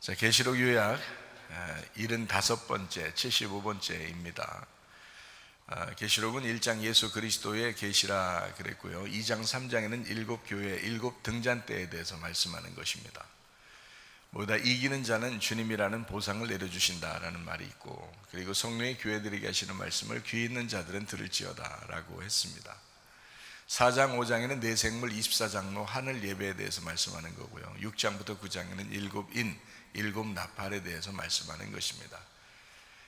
자, 계시록 요약 75번째, 75번째입니다. 계시록은 1장 예수 그리스도의 계시라 그랬고요. 2장, 3장에는 7교회, 7등잔대에 대해서 말씀하는 것입니다. 모두 다 이기는 자는 주님이라는 보상을 내려주신다라는 말이 있고, 그리고 성령의 교회들에게 하시는 말씀을 귀 있는 자들은 들을지어다 라고 했습니다. 4장, 5장에는 내생물 24장로 하늘 예배에 대해서 말씀하는 거고요. 6장부터 9장에는 7인, 7나팔에 대해서 말씀하는 것입니다.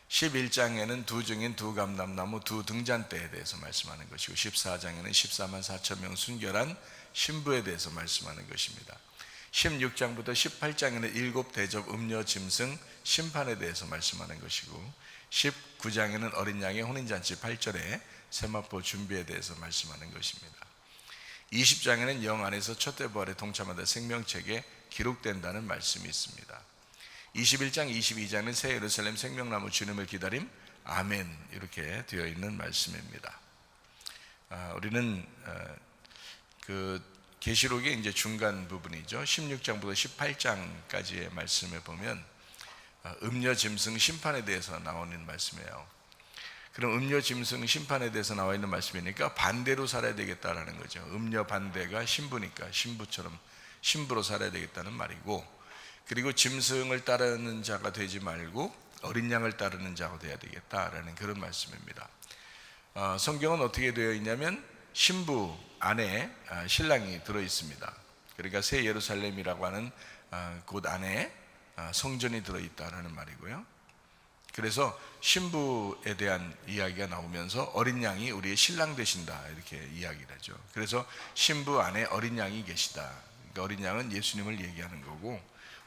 11장에는 두 증인, 두 감람나무, 두 등잔대에 대해서 말씀하는 것이고, 14장에는 14만 4천 명 순결한 신부에 대해서 말씀하는 것입니다. 16장부터 18장에는 7대접 음료 짐승 심판에 대해서 말씀하는 것이고, 19장에는 어린 양의 혼인잔치 8절에 세마포 준비에 대해서 말씀하는 것입니다. 20장에는 영 안에서 첫대 부활에 동참하다 생명책에 기록된다는 말씀이 있습니다. 21장, 22장은 새 예루살렘 생명나무 주님을 기다림 아멘 이렇게 되어 있는 말씀입니다. 우리는 그 계시록의 이제 중간 부분이죠. 16장부터 18장까지의 말씀에 보면 음녀 짐승 심판에 대해서 나오는 말씀이에요. 그럼 음녀 짐승 심판에 대해서 나와 있는 말씀이니까 반대로 살아야 되겠다라는 거죠. 음녀 반대가 신부니까 신부로 살아야 되겠다는 말이고, 그리고 짐승을 따르는 자가 되지 말고 어린 양을 따르는 자가 되어야 되겠다라는 그런 말씀입니다. 성경은 어떻게 되어 있냐면 신부 안에 신랑이 들어 있습니다. 그러니까 새 예루살렘이라고 하는 곳 안에 성전이 들어 있다라는 말이고요. 그래서 신부에 대한 이야기가 나오면서 어린 양이 우리의 신랑 되신다 이렇게 이야기를 하죠. 그래서 신부 안에 어린 양이 계시다. 그러니까 어린 양은 예수님을 얘기하는 거고,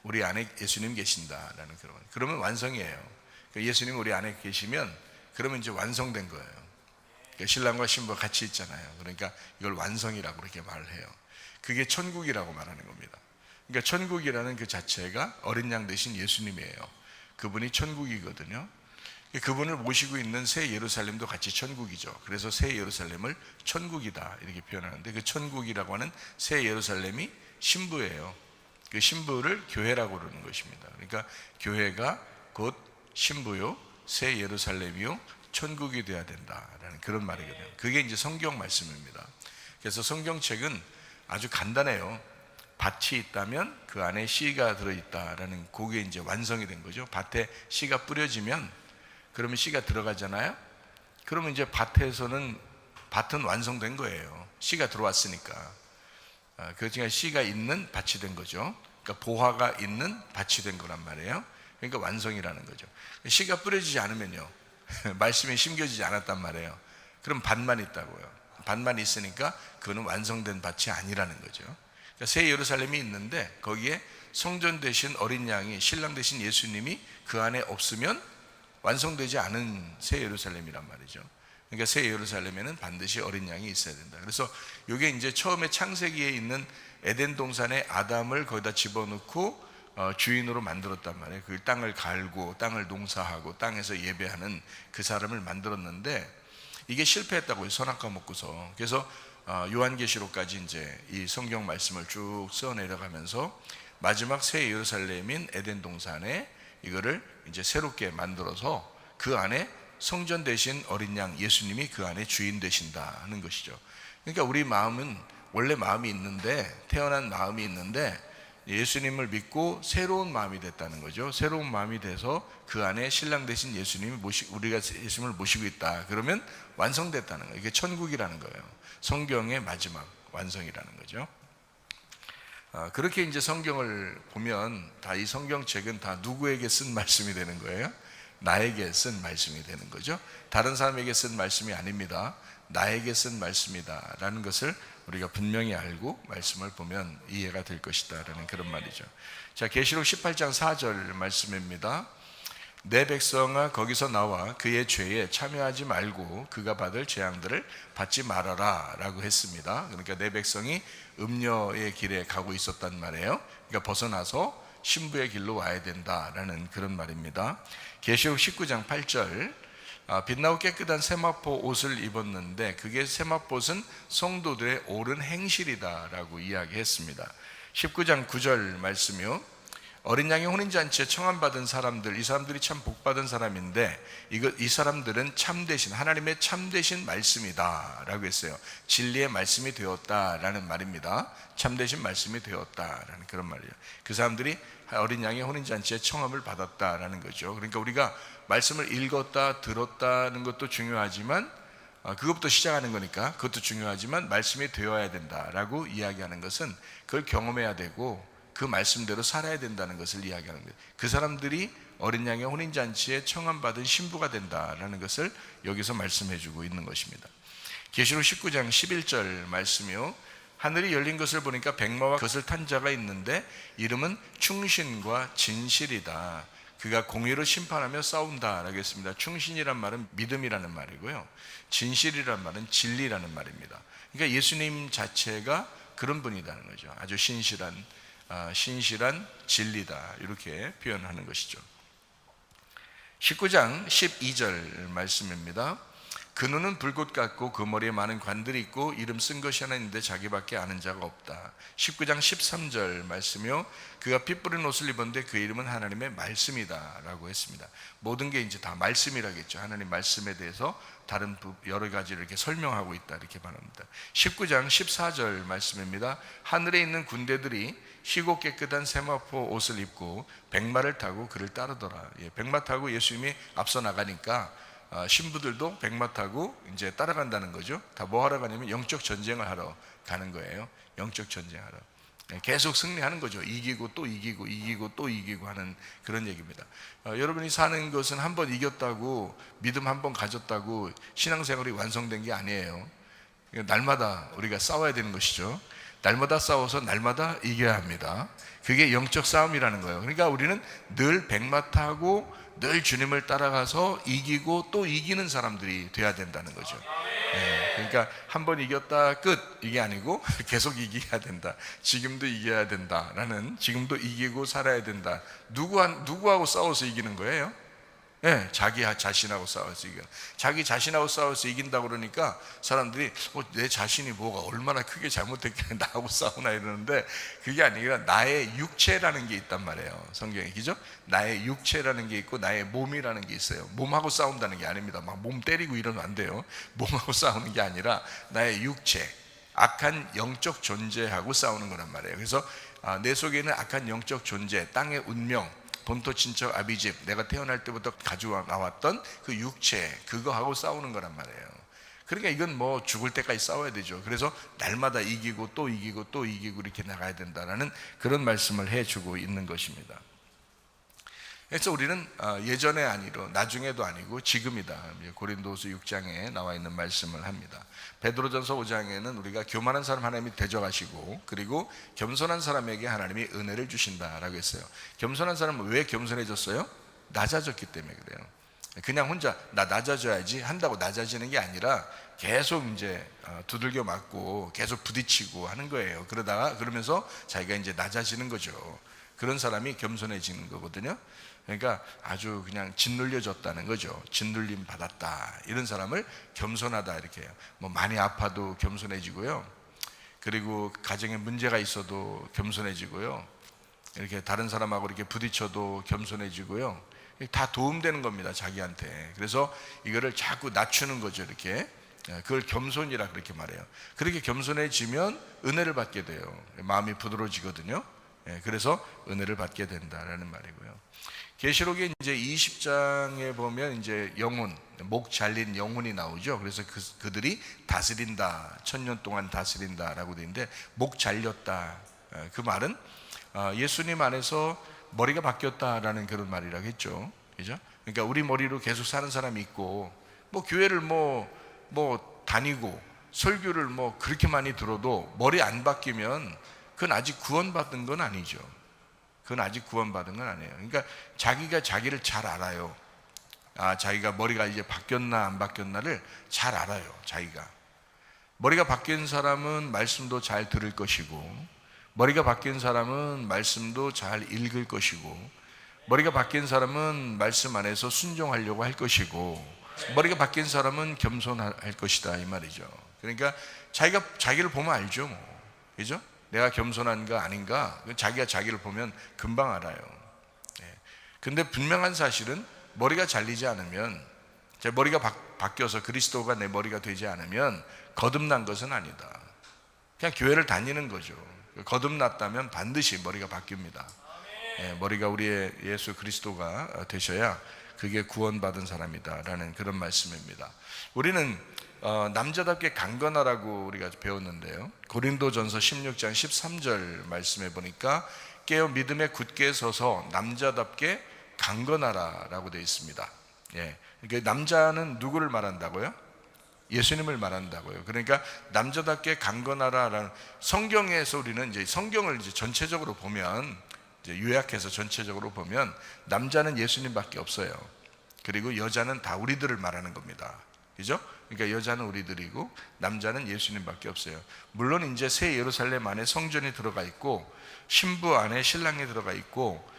우리 안에 예수님 계신다라는 그러면 완성이에요. 그러니까 예수님 우리 안에 계시면 그러면 이제 완성된 거예요. 그러니까 신랑과 신부가 같이 있잖아요. 그러니까 이걸 완성이라고 그렇게 말을 해요. 그게 천국이라고 말하는 겁니다. 그러니까 천국이라는 그 자체가 어린 양 되신 예수님이에요. 그분이 천국이거든요. 그분을 모시고 있는 새 예루살렘도 같이 천국이죠. 그래서 새 예루살렘을 천국이다 이렇게 표현하는데, 그 천국이라고 하는 새 예루살렘이 신부예요. 그 신부를 교회라고 그러는 것입니다. 그러니까 교회가 곧 신부요, 새 예루살렘이요, 천국이 되어야 된다라는 그런 말이거든요. 그게 이제 성경 말씀입니다. 그래서 성경책은 아주 간단해요. 밭이 있다면 그 안에 씨가 들어있다라는, 그게 이제 완성이 된 거죠. 밭에 씨가 뿌려지면 그러면 씨가 들어가잖아요. 그러면 이제 밭은 완성된 거예요. 씨가 들어왔으니까. 그러니까 씨가 있는 밭이 된 거죠. 그러니까 보화가 있는 밭이 된 거란 말이에요. 그러니까 완성이라는 거죠. 씨가 뿌려지지 않으면요, 말씀이 심겨지지 않았단 말이에요. 그럼 밭만 있다고요. 밭만 있으니까 그거는 완성된 밭이 아니라는 거죠. 그러니까 새 예루살렘이 있는데 거기에 성전 되신 어린 양이, 신랑 되신 예수님이 그 안에 없으면 완성되지 않은 새 예루살렘이란 말이죠. 그러니까 새 예루살렘에는 반드시 어린 양이 있어야 된다. 그래서 이게 이제 처음에 창세기에 있는 에덴 동산에 아담을 거기다 집어넣고 주인으로 만들었단 말이에요. 그 땅을 갈고 땅을 농사하고 땅에서 예배하는 그 사람을 만들었는데, 이게 실패했다고요. 선악과 먹고서. 그래서 요한계시록까지 이제 이 성경 말씀을 쭉 써 내려가면서 마지막 새 예루살렘인 에덴 동산에 이거를 이제 새롭게 만들어서 그 안에 성전 대신 어린 양 예수님이 그 안에 주인 되신다는 것이죠. 그러니까 우리 마음은 원래 마음이 있는데, 태어난 마음이 있는데 예수님을 믿고 새로운 마음이 됐다는 거죠. 새로운 마음이 돼서 그 안에 신랑 되신 예수님이 우리가 예수님을 모시고 있다. 그러면 완성됐다는 거예요. 이게 천국이라는 거예요. 성경의 마지막 완성이라는 거죠. 그렇게 이제 성경을 보면 다 이 성경책은 다 누구에게 쓴 말씀이 되는 거예요? 나에게 쓴 말씀이 되는 거죠. 다른 사람에게 쓴 말씀이 아닙니다. 나에게 쓴 말씀이다 라는 것을 우리가 분명히 알고 말씀을 보면 이해가 될 것이다 라는 그런 말이죠. 자, 계시록 18장 4절 말씀입니다. 내 백성아 거기서 나와 그의 죄에 참여하지 말고 그가 받을 재앙들을 받지 말아라 라고 했습니다. 그러니까 내 백성이 음녀의 길에 가고 있었단 말이에요. 그러니까 벗어나서 신부의 길로 와야 된다라는 그런 말입니다. 계시록 19장 8절, 빛나고 깨끗한 세마포 옷을 입었는데 그게 세마포는 성도들의 옳은 행실이다 라고 이야기했습니다. 19장 9절 말씀이요, 어린 양의 혼인잔치에 청함받은 사람들, 이 사람들이 참 복받은 사람인데 이 사람들은 참되신, 하나님의 참되신 말씀이다 라고 했어요. 진리의 말씀이 되었다라는 말입니다. 참되신 말씀이 되었다라는 그런 말이에요. 그 사람들이 어린 양의 혼인잔치에 청함을 받았다라는 거죠. 그러니까 우리가 말씀을 읽었다 들었다는 것도 중요하지만, 그것부터 시작하는 거니까 그것도 중요하지만, 말씀이 되어야 된다라고 이야기하는 것은 그걸 경험해야 되고 그 말씀대로 살아야 된다는 것을 이야기하는 거예요. 그 사람들이 어린 양의 혼인잔치에 청함받은 신부가 된다라는 것을 여기서 말씀해 주고 있는 것입니다. 계시록 19장 11절 말씀이요, 하늘이 열린 것을 보니까 백마와 그것을 탄 자가 있는데 이름은 충신과 진실이다. 그가 공의로 심판하며 싸운다라고 했습니다. 충신이란 말은 믿음이라는 말이고요, 진실이란 말은 진리라는 말입니다. 그러니까 예수님 자체가 그런 분이라는 거죠. 아주 신실한 진리다, 이렇게 표현하는 것이죠. 19장 12절 말씀입니다. 그 눈은 불꽃 같고 그 머리에 많은 관들이 있고 이름 쓴 것이 하나 있는데 자기밖에 아는 자가 없다. 19장 13절 말씀이요, 그가 피 뿌린 옷을 입었는데 그 이름은 하나님의 말씀이다 라고 했습니다. 모든 게 이제 다 말씀이라겠죠. 하나님 말씀에 대해서 다른 여러 가지를 이렇게 설명하고 있다, 이렇게 말합니다. 19장 14절 말씀입니다. 하늘에 있는 군대들이 희고 깨끗한 세마포 옷을 입고 백마를 타고 그를 따르더라. 백마 타고 예수님이 앞서 나가니까 신부들도 백마 타고 이제 따라간다는 거죠. 다 뭐 하러 가냐면 영적 전쟁을 하러 가는 거예요. 영적 전쟁하러. 계속 승리하는 거죠. 이기고 또 이기고 이기고 또 이기고 하는 그런 얘기입니다. 여러분이 사는 것은 한 번 이겼다고, 믿음 한 번 가졌다고 신앙생활이 완성된 게 아니에요. 날마다 우리가 싸워야 되는 것이죠. 날마다 싸워서 날마다 이겨야 합니다. 그게 영적 싸움이라는 거예요. 그러니까 우리는 늘 백마 타고 늘 주님을 따라가서 이기고 또 이기는 사람들이 돼야 된다는 거죠. 그러니까 한 번 이겼다 끝, 이게 아니고 계속 이겨야 된다. 지금도 이겨야 된다라는, 지금도 이기고 살아야 된다. 누구하고 싸워서 이기는 거예요? 자기 자신하고 싸워서 이겨. 자기 자신하고 싸워서 이긴다고 그러니까 사람들이 내 자신이 뭐가 얼마나 크게 잘못했길래 나하고 싸우나 이러는데, 그게 아니라 나의 육체라는 게 있단 말이에요. 성경에, 그죠? 나의 육체라는 게 있고 나의 몸이라는 게 있어요. 몸하고 싸운다는 게 아닙니다. 막 몸 때리고 이러면 안 돼요. 몸하고 싸우는 게 아니라 나의 육체, 악한 영적 존재하고 싸우는 거란 말이에요. 그래서 내 속에 있는 악한 영적 존재, 땅의 운명, 본토 친척 아비집, 내가 태어날 때부터 가지고 나왔던 그 육체, 그거하고 싸우는 거란 말이에요. 그러니까 이건 뭐 죽을 때까지 싸워야 되죠. 그래서 날마다 이기고 또 이기고 또 이기고 이렇게 나가야 된다라는 그런 말씀을 해주고 있는 것입니다. 그래서 우리는 예전에 아니로 나중에도 아니고 지금이다. 고린도후서 6장에 나와 있는 말씀을 합니다. 베드로전서 5장에는 우리가 교만한 사람 하나님이 대적하시고, 그리고 겸손한 사람에게 하나님이 은혜를 주신다라고 했어요. 겸손한 사람은 왜 겸손해졌어요? 낮아졌기 때문에 그래요. 그냥 혼자 나 낮아져야지 한다고 낮아지는 게 아니라 계속 이제 두들겨 맞고 계속 부딪히고 하는 거예요. 그러면서 자기가 이제 낮아지는 거죠. 그런 사람이 겸손해지는 거거든요. 그러니까 아주 그냥 짓눌려졌다는 거죠. 짓눌림 받았다, 이런 사람을 겸손하다 이렇게 해요. 뭐 많이 아파도 겸손해지고요, 그리고 가정에 문제가 있어도 겸손해지고요, 이렇게 다른 사람하고 이렇게 부딪혀도 겸손해지고요. 다 도움되는 겁니다, 자기한테. 그래서 이거를 자꾸 낮추는 거죠, 이렇게. 그걸 겸손이라 그렇게 말해요. 그렇게 겸손해지면 은혜를 받게 돼요. 마음이 부드러워지거든요. 그래서 은혜를 받게 된다라는 말이고요. 계시록에 이제 20장에 보면 이제 영혼, 목 잘린 영혼이 나오죠. 그래서 그들이 다스린다, 1000년 동안 다스린다라고 되어 있는데, 목 잘렸다, 그 말은 예수님 안에서 머리가 바뀌었다라는 그런 말이라고 했죠. 그죠? 그러니까 우리 머리로 계속 사는 사람이 있고, 뭐 교회를 뭐 다니고 설교를 뭐 그렇게 많이 들어도 머리 안 바뀌면 그건 아직 구원받은 건 아니죠. 그건 아직 구원받은 건 아니에요. 그러니까 자기가 자기를 잘 알아요. 자기가 머리가 이제 바뀌었나 안 바뀌었나를 잘 알아요. 자기가 머리가 바뀐 사람은 말씀도 잘 들을 것이고, 머리가 바뀐 사람은 말씀도 잘 읽을 것이고, 머리가 바뀐 사람은 말씀 안에서 순종하려고 할 것이고, 머리가 바뀐 사람은 겸손할 것이다, 이 말이죠. 그러니까 자기가 자기를 보면 알죠, 뭐. 그죠? 내가 겸손한가 아닌가 자기가 자기를 보면 금방 알아요. 근데 분명한 사실은 머리가 잘리지 않으면, 제 머리가 바뀌어서 그리스도가 내 머리가 되지 않으면 거듭난 것은 아니다. 그냥 교회를 다니는 거죠. 거듭났다면 반드시 머리가 바뀝니다. 머리가 우리의 예수 그리스도가 되셔야 그게 구원받은 사람이다라는 그런 말씀입니다. 우리는 남자답게 강건하라고 우리가 배웠는데요, 고린도전서 16장 13절 말씀해 보니까 깨어 믿음에 굳게 서서 남자답게 강건하라라고 되어 있습니다. 그러니까 남자는 누구를 말한다고요? 예수님을 말한다고요. 그러니까 남자답게 강건하라라는, 성경에서 우리는 이제 성경을 이제 전체적으로 보면, 이제 요약해서 전체적으로 보면 남자는 예수님밖에 없어요. 그리고 여자는 다 우리들을 말하는 겁니다. 그죠? 그러니까 여자는 우리들이고 남자는 예수님밖에 없어요. 물론 이제 새 예루살렘 안에 성전이 들어가 있고 신부 안에 신랑이 들어가 있고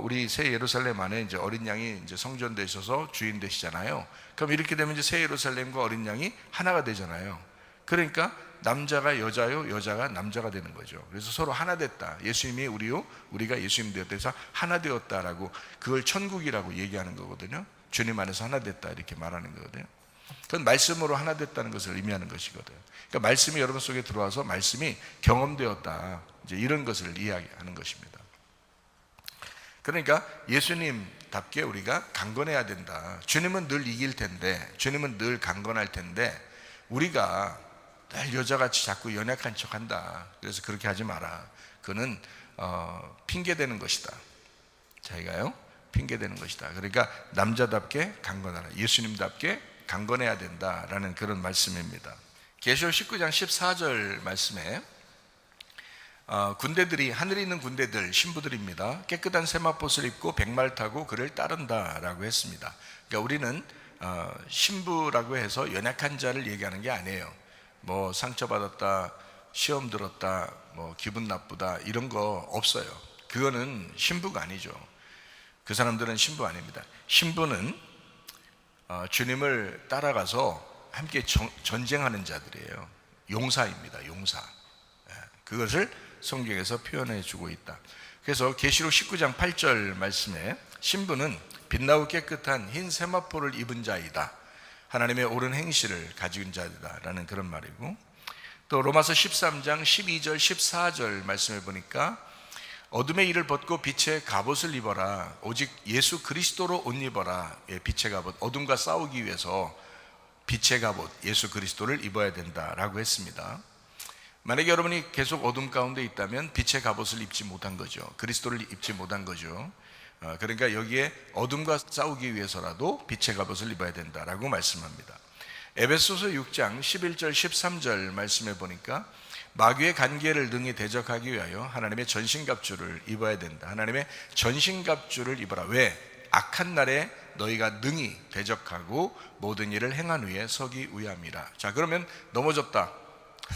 우리 새 예루살렘 안에 이제 어린 양이 이제 성전 되셔서 주인 되시잖아요. 그럼 이렇게 되면 이제 새 예루살렘과 어린 양이 하나가 되잖아요. 그러니까 남자가 여자요, 여자가 남자가 되는 거죠. 그래서 서로 하나 됐다. 예수님이 우리요, 우리가 예수님 되었다 해서 하나 되었다라고, 그걸 천국이라고 얘기하는 거거든요. 주님 안에서 하나 됐다 이렇게 말하는 거거든요. 그건 말씀으로 하나 됐다는 것을 의미하는 것이거든요. 그러니까 말씀이 여러분 속에 들어와서 말씀이 경험되었다, 이제 이런 것을 이야기하는 것입니다. 그러니까 예수님답게 우리가 강건해야 된다. 주님은 늘 이길 텐데, 주님은 늘 강건할 텐데 우리가 늘 여자같이 자꾸 연약한 척한다, 그래서 그렇게 하지 마라. 그는 핑계대는 것이다. 자기가요, 핑계대는 것이다. 그러니까 남자답게 강건하라, 예수님답게 강건해야 된다라는 그런 말씀입니다. 계시록 19장 14절 말씀에 군대들이, 하늘에 있는 군대들, 신부들입니다. 깨끗한 세마포를 입고 백마를 타고 그를 따른다라고 했습니다. 그러니까 우리는 신부라고 해서 연약한 자를 얘기하는 게 아니에요. 뭐 상처받았다, 시험 들었다, 뭐 기분 나쁘다 이런 거 없어요. 그거는 신부가 아니죠. 그 사람들은 신부 아닙니다. 신부는 주님을 따라가서 함께 전쟁하는 자들이에요. 용사입니다. 용사. 그것을 성경에서 표현해 주고 있다. 그래서 계시록 19장 8절 말씀에 신부는 빛나고 깨끗한 흰 세마포를 입은 자이다, 하나님의 옳은 행실을 가진 자이다 라는 그런 말이고, 또 로마서 13장 12절 14절 말씀해 보니까 어둠의 일을 벗고 빛의 갑옷을 입어라, 오직 예수 그리스도로 옷 입어라. 빛의 갑옷, 어둠과 싸우기 위해서 빛의 갑옷 예수 그리스도를 입어야 된다라고 했습니다. 만약에 여러분이 계속 어둠 가운데 있다면 빛의 갑옷을 입지 못한 거죠. 그리스도를 입지 못한 거죠. 그러니까 여기에 어둠과 싸우기 위해서라도 빛의 갑옷을 입어야 된다라고 말씀합니다. 에베소서 6장 11절 13절 말씀해 보니까 마귀의 간계를 능히 대적하기 위하여 하나님의 전신갑주를 입어야 된다. 하나님의 전신갑주를 입어라. 왜? 악한 날에 너희가 능히 대적하고 모든 일을 행한 후에 서기 위함이라. 자, 그러면 넘어졌다,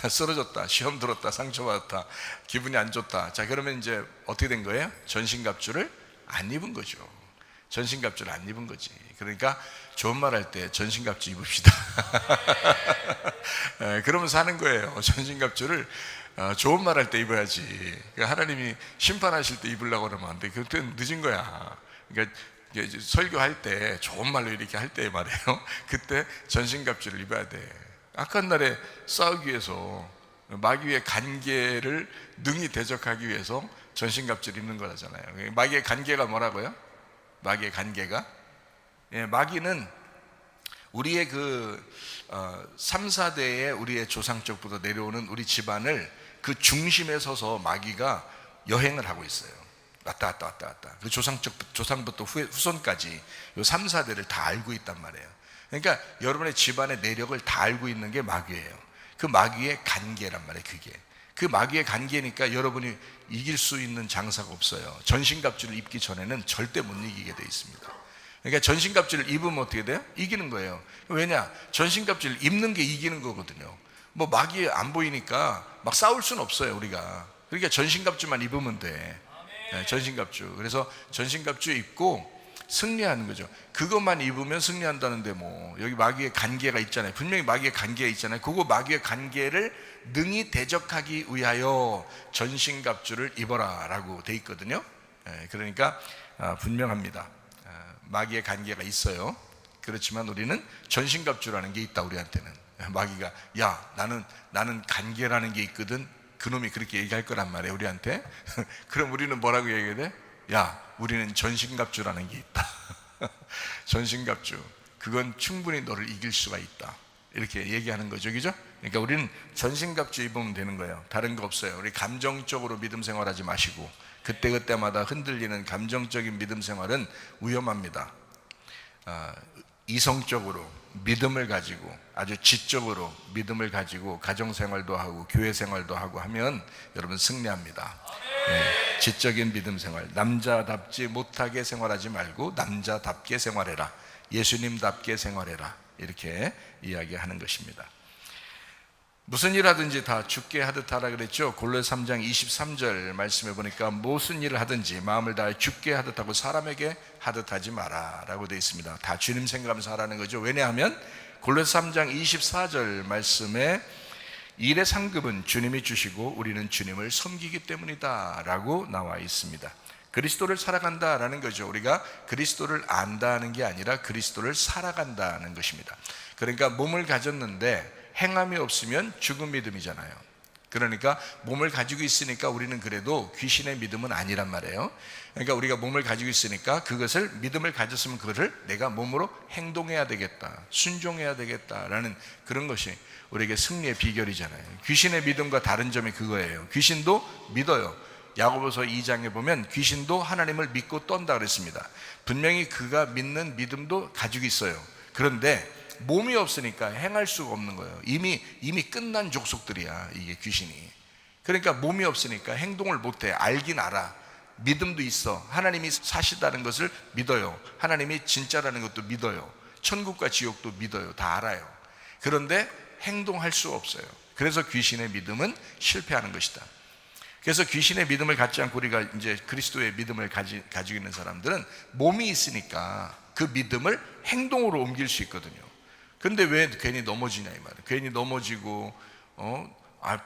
쓰러졌다, 시험 들었다, 상처받았다, 기분이 안 좋다. 자, 그러면 이제 어떻게 된 거예요? 전신갑주를 안 입은 거죠. 전신갑주를 안 입은 거지. 그러니까 좋은 말 할 때 전신갑주 입읍시다. 그러면 사는 거예요. 전신갑주를 좋은 말 할 때 입어야지. 하나님이 심판하실 때 입으려고 그러면 안 돼. 그때는 늦은 거야. 그러니까 설교할 때 좋은 말로 이렇게 할 때 말이에요, 그때 전신갑주를 입어야 돼. 악한 날에 싸우기 위해서, 마귀의 간계를 능히 대적하기 위해서 전신갑주를 입는 거잖아요. 마귀의 간계가 뭐라고요? 마귀의 간계가, 마귀는 우리의 3, 4대의 우리의 조상 쪽부터 내려오는 우리 집안을 그 중심에 서서 마귀가 여행을 하고 있어요. 왔다 갔다 그 조상부터 후손까지 요 3, 4대를 다 알고 있단 말이에요. 그러니까 여러분의 집안의 내력을 다 알고 있는 게 마귀예요. 그 마귀의 간계란 말이에요. 그게 그 마귀의 간계니까 여러분이 이길 수 있는 장사가 없어요. 전신갑주를 입기 전에는 절대 못 이기게 돼 있습니다. 그러니까 전신갑주를 입으면 어떻게 돼요? 이기는 거예요. 왜냐? 전신갑주를 입는 게 이기는 거거든요. 뭐 마귀 안 보이니까 막 싸울 수는 없어요, 우리가. 그러니까 전신갑주만 입으면 돼. 전신갑주. 그래서 전신갑주 입고 승리하는 거죠. 그것만 입으면 승리한다는데 뭐 여기 마귀의 간계가 있잖아요. 분명히 마귀의 간계가 있잖아요. 그거 마귀의 간계를 능히 대적하기 위하여 전신갑주를 입어라 라고 돼 있거든요. 그러니까 분명합니다. 마귀의 간계가 있어요. 그렇지만 우리는 전신갑주라는 게 있다. 우리한테는 마귀가 야 나는 간계라는 게 있거든, 그놈이 그렇게 얘기할 거란 말이에요 우리한테. 그럼 우리는 뭐라고 얘기해야 돼? 야 우리는 전신갑주라는 게 있다. 전신갑주, 그건 충분히 너를 이길 수가 있다, 이렇게 얘기하는 거죠, 그죠? 그러니까 우리는 전신갑주 입으면 되는 거예요. 다른 거 없어요. 우리 감정적으로 믿음 생활하지 마시고, 그때그때마다 흔들리는 감정적인 믿음 생활은 위험합니다. 이성적으로 믿음을 가지고, 아주 지적으로 믿음을 가지고 가정생활도 하고 교회생활도 하고 하면 여러분 승리합니다. 지적인 믿음 생활, 남자답지 못하게 생활하지 말고 남자답게 생활해라, 예수님답게 생활해라, 이렇게 이야기하는 것입니다. 무슨 일 하든지 다 주께 하듯 하라 그랬죠. 골로새 3장 23절 말씀해 보니까 무슨 일을 하든지 마음을 다해 주께 하듯 하고 사람에게 하듯 하지 마라 라고 되어 있습니다. 다 주님 생각하면서 하라는 거죠. 왜냐하면 골로새 3장 24절 말씀에 일의 상급은 주님이 주시고 우리는 주님을 섬기기 때문이다 라고 나와 있습니다. 그리스도를 살아간다라는 거죠. 우리가 그리스도를 안다는 게 아니라 그리스도를 살아간다는 것입니다. 그러니까 몸을 가졌는데 행함이 없으면 죽은 믿음이잖아요. 그러니까 몸을 가지고 있으니까 우리는 그래도 귀신의 믿음은 아니란 말이에요. 그러니까 우리가 몸을 가지고 있으니까 그것을, 믿음을 가졌으면 그것을 내가 몸으로 행동해야 되겠다, 순종해야 되겠다라는 그런 것이 우리에게 승리의 비결이잖아요. 귀신의 믿음과 다른 점이 그거예요. 귀신도 믿어요. 야고보서 2장에 보면 귀신도 하나님을 믿고 떤다 그랬습니다. 분명히 그가 믿는 믿음도 가지고 있어요. 그런데 몸이 없으니까 행할 수가 없는 거예요. 이미 끝난 족속들이야 이게 귀신이. 그러니까 몸이 없으니까 행동을 못해. 알긴 알아, 믿음도 있어, 하나님이 사시다는 것을 믿어요, 하나님이 진짜라는 것도 믿어요, 천국과 지옥도 믿어요, 다 알아요. 그런데 행동할 수 없어요. 그래서 귀신의 믿음은 실패하는 것이다. 그래서 귀신의 믿음을 갖지 않고 우리가 이제 그리스도의 믿음을 가지고 있는 사람들은 몸이 있으니까 그 믿음을 행동으로 옮길 수 있거든요. 근데 왜 괜히 넘어지냐 이 말이에요. 괜히 넘어지고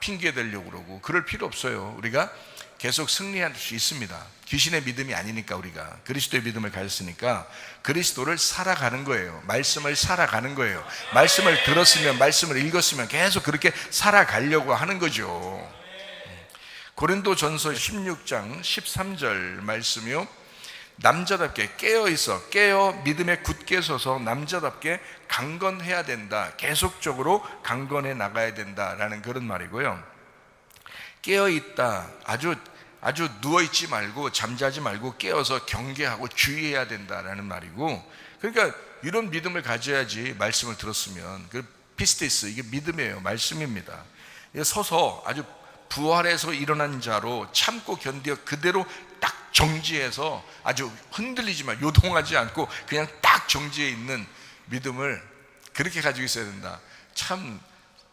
핑계 대려고 그러고 그럴 필요 없어요. 우리가 계속 승리할 수 있습니다. 귀신의 믿음이 아니니까 우리가 그리스도의 믿음을 가졌으니까 그리스도를 살아가는 거예요. 말씀을 살아가는 거예요. 말씀을 들었으면, 말씀을 읽었으면 계속 그렇게 살아가려고 하는 거죠. 고린도전서 16장 13절 말씀이요, 남자답게 깨어 믿음에 굳게 서서 남자답게 강건해야 된다, 계속적으로 강건해 나가야 된다라는 그런 말이고요. 깨어있다, 아주 누워있지 말고 잠자지 말고 깨어서 경계하고 주의해야 된다라는 말이고, 그러니까 이런 믿음을 가져야지. 말씀을 들었으면 그 피스티스, 이게 믿음이에요, 말씀입니다. 서서 아주 부활해서 일어난 자로 참고 견디어 그대로 딱 정지해서 아주 흔들리지 마, 요동하지 않고 그냥 딱 정지해 있는 믿음을 그렇게 가지고 있어야 된다. 참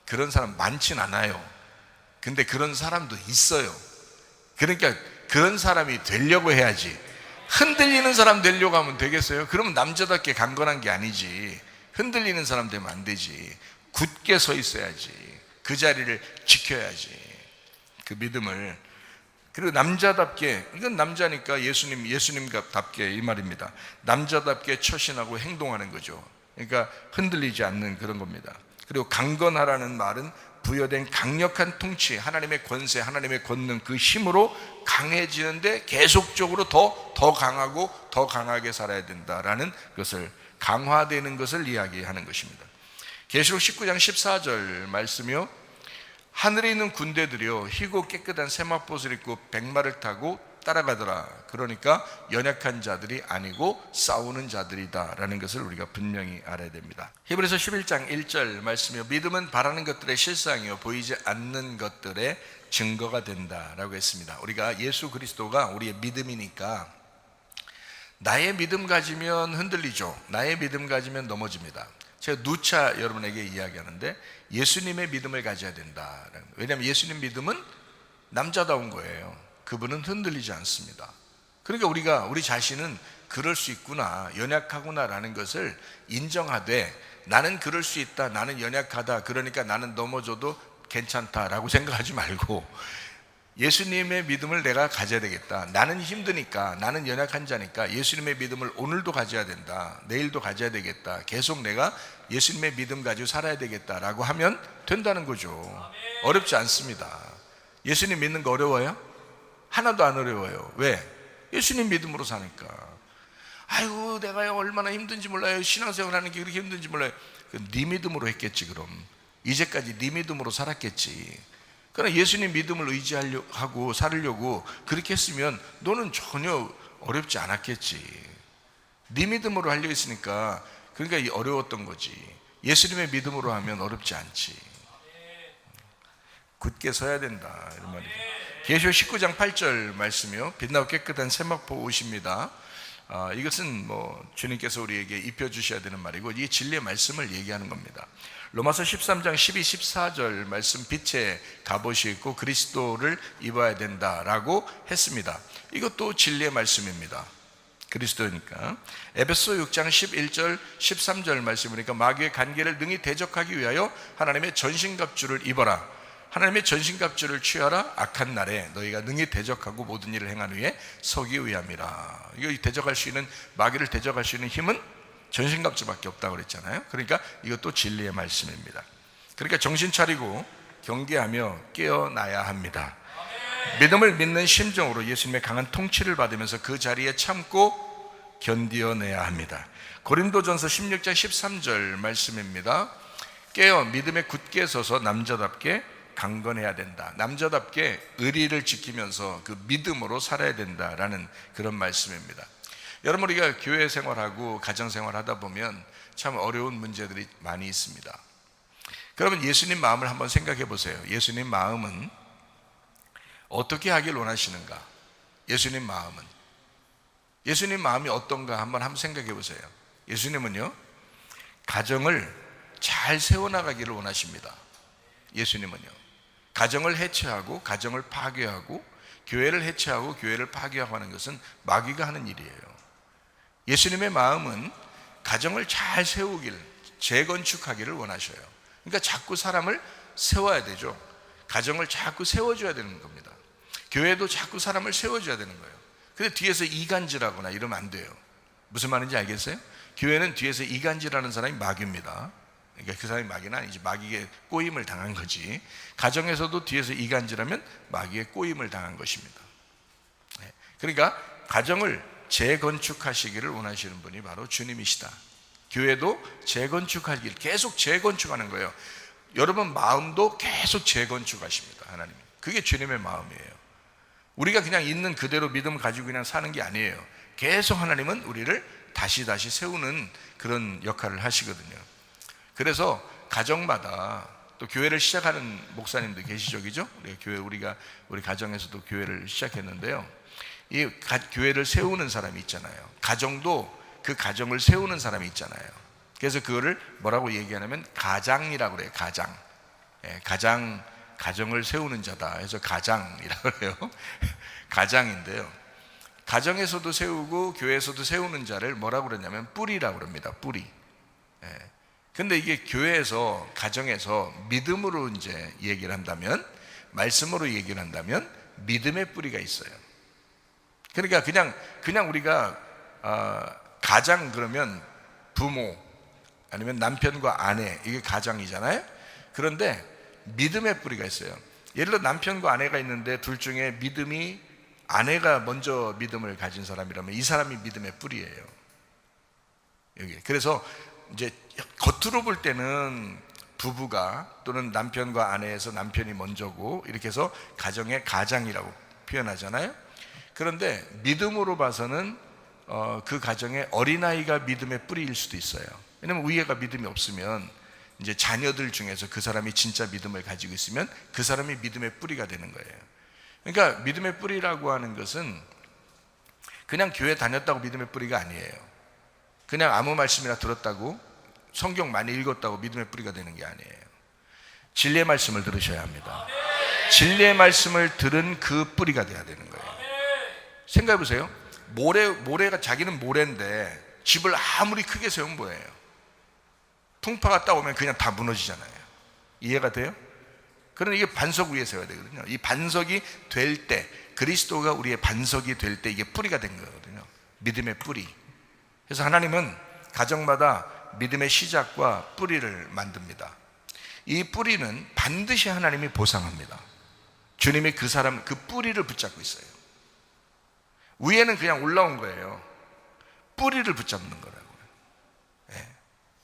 그런 사람 많진 않아요. 근데 그런 사람도 있어요. 그러니까 그런 사람이 되려고 해야지. 흔들리는 사람 되려고 하면 되겠어요? 그러면 남자답게 강건한 게 아니지. 흔들리는 사람 되면 안 되지. 굳게 서 있어야지. 그 자리를 지켜야지, 그 믿음을. 그리고 남자답게, 이건 남자니까 예수님답게 이 말입니다. 남자답게 처신하고 행동하는 거죠. 그러니까 흔들리지 않는 그런 겁니다. 그리고 강건하라는 말은 부여된 강력한 통치, 하나님의 권세, 하나님의 권능, 그 힘으로 강해지는데 계속적으로 더 강하고 더 강하게 살아야 된다라는 것을, 강화되는 것을 이야기하는 것입니다. 계시록 19장 14절 말씀이요, 하늘에 있는 군대들이요 희고 깨끗한 세마포옷을 입고 백마를 타고 따라가더라. 그러니까 연약한 자들이 아니고 싸우는 자들이다 라는 것을 우리가 분명히 알아야 됩니다. 히브리서 11장 1절 말씀이요, 믿음은 바라는 것들의 실상이요 보이지 않는 것들의 증거가 된다 라고 했습니다. 우리가 예수 그리스도가 우리의 믿음이니까 나의 믿음 가지면 흔들리죠. 나의 믿음 가지면 넘어집니다. 제가 누차 여러분에게 이야기하는데 예수님의 믿음을 가져야 된다. 왜냐하면 예수님 믿음은 남자다운 거예요. 그분은 흔들리지 않습니다. 그러니까 우리 자신은 그럴 수 있구나, 연약하구나라는 것을 인정하되, 나는 그럴 수 있다, 나는 연약하다, 그러니까 나는 넘어져도 괜찮다라고 생각하지 말고, 예수님의 믿음을 내가 가져야 되겠다. 나는 힘드니까, 나는 연약한 자니까 예수님의 믿음을 오늘도 가져야 된다, 내일도 가져야 되겠다, 계속 내가 예수님의 믿음 가지고 살아야 되겠다라고 하면 된다는 거죠. 어렵지 않습니다. 예수님 믿는 거 어려워요? 하나도 안 어려워요. 왜? 예수님 믿음으로 사니까. 아이고, 내가 얼마나 힘든지 몰라요, 신앙생활 하는 게 그렇게 힘든지 몰라요. 네 믿음으로 했겠지. 그럼 이제까지 네 믿음으로 살았겠지. 그러나 예수님 믿음을 의지하고 살으려고 그렇게 했으면 너는 전혀 어렵지 않았겠지. 네 믿음으로 하려 했으니까, 그러니까 어려웠던 거지. 예수님의 믿음으로 하면 어렵지 않지. 굳게 서야 된다, 이런 말이죠. 계시록 19장 8절 말씀이요. 빛나고 깨끗한 세마포 옷입니다. 이것은 주님께서 우리에게 입혀주셔야 되는 말이고, 이 진리의 말씀을 얘기하는 겁니다. 로마서 13장 12, 14절 말씀, 빛의 갑옷이 있고 그리스도를 입어야 된다라고 했습니다. 이것도 진리의 말씀입니다. 그리스도니까. 에베소 6장 11절 13절 말씀 보니까, 마귀의 간계를 능히 대적하기 위하여 하나님의 전신갑주를 입어라. 하나님의 전신갑주를 취하라. 악한 날에 너희가 능히 대적하고 모든 일을 행한 후에 서기 위함이라. 이거 대적할 수 있는, 마귀를 대적할 수 있는 힘은 전신갑주밖에 없다고 그랬잖아요. 그러니까 이것도 진리의 말씀입니다. 그러니까 정신 차리고 경계하며 깨어나야 합니다. 믿음을 믿는 심정으로 예수님의 강한 통치를 받으면서 그 자리에 참고 견디어내야 합니다. 고린도전서 16장 13절 말씀입니다. 깨어 믿음에 굳게 서서 남자답게 강건해야 된다. 남자답게 의리를 지키면서 그 믿음으로 살아야 된다라는 그런 말씀입니다. 여러분, 우리가 교회 생활하고 가정 생활하다 보면 참 어려운 문제들이 많이 있습니다. 그러면 예수님 마음을 한번 생각해 보세요. 예수님 마음은 어떻게 하길 원하시는가? 예수님 마음이 어떤가 한번 생각해 보세요. 예수님은요, 가정을 잘 세워나가기를 원하십니다. 예수님은요, 가정을 해체하고 가정을 파괴하고 교회를 해체하고 교회를 파괴하고 하는 것은 마귀가 하는 일이에요. 예수님의 마음은 가정을 잘 세우길, 재건축하기를 원하셔요. 그러니까 자꾸 사람을 세워야 되죠. 가정을 자꾸 세워줘야 되는 겁니다. 교회도 자꾸 사람을 세워줘야 되는 거예요. 근데 뒤에서 이간질하거나 이러면 안 돼요. 무슨 말인지 알겠어요? 교회는 뒤에서 이간질하는 사람이 마귀입니다. 그러니까 그 사람이 마귀는 아니지, 마귀의 꼬임을 당한 거지. 가정에서도 뒤에서 이간질하면 마귀의 꼬임을 당한 것입니다. 그러니까 가정을 재건축하시기를 원하시는 분이 바로 주님이시다. 교회도 재건축하기를, 계속 재건축하는 거예요. 여러분 마음도 계속 재건축하십니다. 하나님이. 그게 주님의 마음이에요. 우리가 그냥 있는 그대로 믿음 가지고 그냥 사는 게 아니에요. 계속 하나님은 우리를 다시 세우는 그런 역할을 하시거든요. 그래서 가정마다 또 교회를 시작하는 목사님도 계시죠, 그죠? 우리 가정에서도 교회를 시작했는데요. 이 교회를 세우는 사람이 있잖아요. 가정도 그 가정을 세우는 사람이 있잖아요. 그래서 그거를 뭐라고 얘기하냐면 가장이라고 그래요. 가정을 세우는 자다 해서 가장이라고 그래요. 가장인데요, 가정에서도 세우고 교회에서도 세우는 자를 뭐라고 그러냐면 뿌리라고 그럽니다. 뿌리. 근데 이게 교회에서, 가정에서 믿음으로 이제 얘기를 한다면, 말씀으로 얘기를 한다면 믿음의 뿌리가 있어요. 그러니까 그냥 우리가 가장 그러면 부모 아니면 남편과 아내, 이게 가장이잖아요. 그런데 믿음의 뿌리가 있어요. 예를 들어 남편과 아내가 있는데 둘 중에 아내가 먼저 믿음을 가진 사람이라면 이 사람이 믿음의 뿌리예요. 여기. 그래서 이제 겉으로 볼 때는 부부가, 또는 남편과 아내에서 남편이 먼저고 이렇게 해서 가정의 가장이라고 표현하잖아요. 그런데 믿음으로 봐서는 그 가정의 어린아이가 믿음의 뿌리일 수도 있어요. 왜냐하면 위에가 믿음이 없으면 이제 자녀들 중에서 그 사람이 진짜 믿음을 가지고 있으면 그 사람이 믿음의 뿌리가 되는 거예요. 그러니까 믿음의 뿌리라고 하는 것은 그냥 교회 다녔다고 믿음의 뿌리가 아니에요. 그냥 아무 말씀이나 들었다고, 성경 많이 읽었다고 믿음의 뿌리가 되는 게 아니에요. 진리의 말씀을 들으셔야 합니다. 진리의 말씀을 들은 그 뿌리가 돼야 되는 거예요. 생각해 보세요. 모래가 자기는 모래인데 집을 아무리 크게 세우면 뭐예요? 풍파가 따오면 그냥 다 무너지잖아요. 이해가 돼요? 그러나 이게 반석 위에 세워야 되거든요. 이 반석이 될 때, 그리스도가 우리의 반석이 될 때 이게 뿌리가 된 거거든요. 믿음의 뿌리. 그래서 하나님은 가정마다 믿음의 시작과 뿌리를 만듭니다. 이 뿌리는 반드시 하나님이 보상합니다. 주님이 그 뿌리를 붙잡고 있어요. 위에는 그냥 올라온 거예요. 뿌리를 붙잡는 거라고요. 네.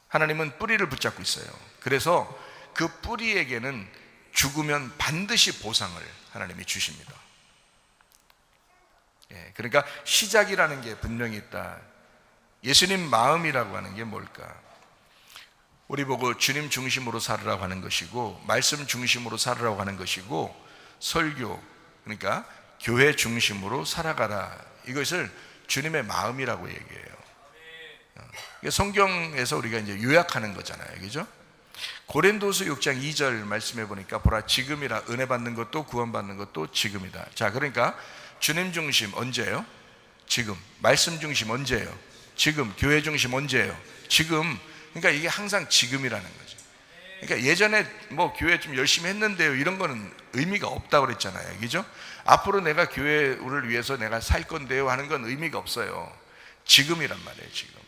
하나님은 뿌리를 붙잡고 있어요. 그래서 그 뿌리에게는 죽으면 반드시 보상을 하나님이 주십니다. 예, 그러니까 시작이라는 게 분명히 있다. 예수님 마음이라고 하는 게 뭘까? 우리 보고 주님 중심으로 살으라고 하는 것이고, 말씀 중심으로 살으라고 하는 것이고, 설교, 그러니까 교회 중심으로 살아가라, 이것을 주님의 마음이라고 얘기해요. 성경에서 우리가 이제 요약하는 거잖아요, 그죠? 고린도서 6장 2절 말씀해 보니까 보라, 지금이라, 은혜 받는 것도 구원받는 것도 지금이다. 자, 그러니까 주님 중심 언제예요? 지금. 말씀 중심 언제예요? 지금. 교회 중심 언제예요? 지금. 그러니까 이게 항상 지금이라는 거죠. 그러니까 예전에 뭐 교회 좀 열심히 했는데요, 이런 거는 의미가 없다고 그랬잖아요, 그죠? 앞으로 내가 교회를 위해서 내가 살 건데요 하는 건 의미가 없어요. 지금이란 말이에요, 지금.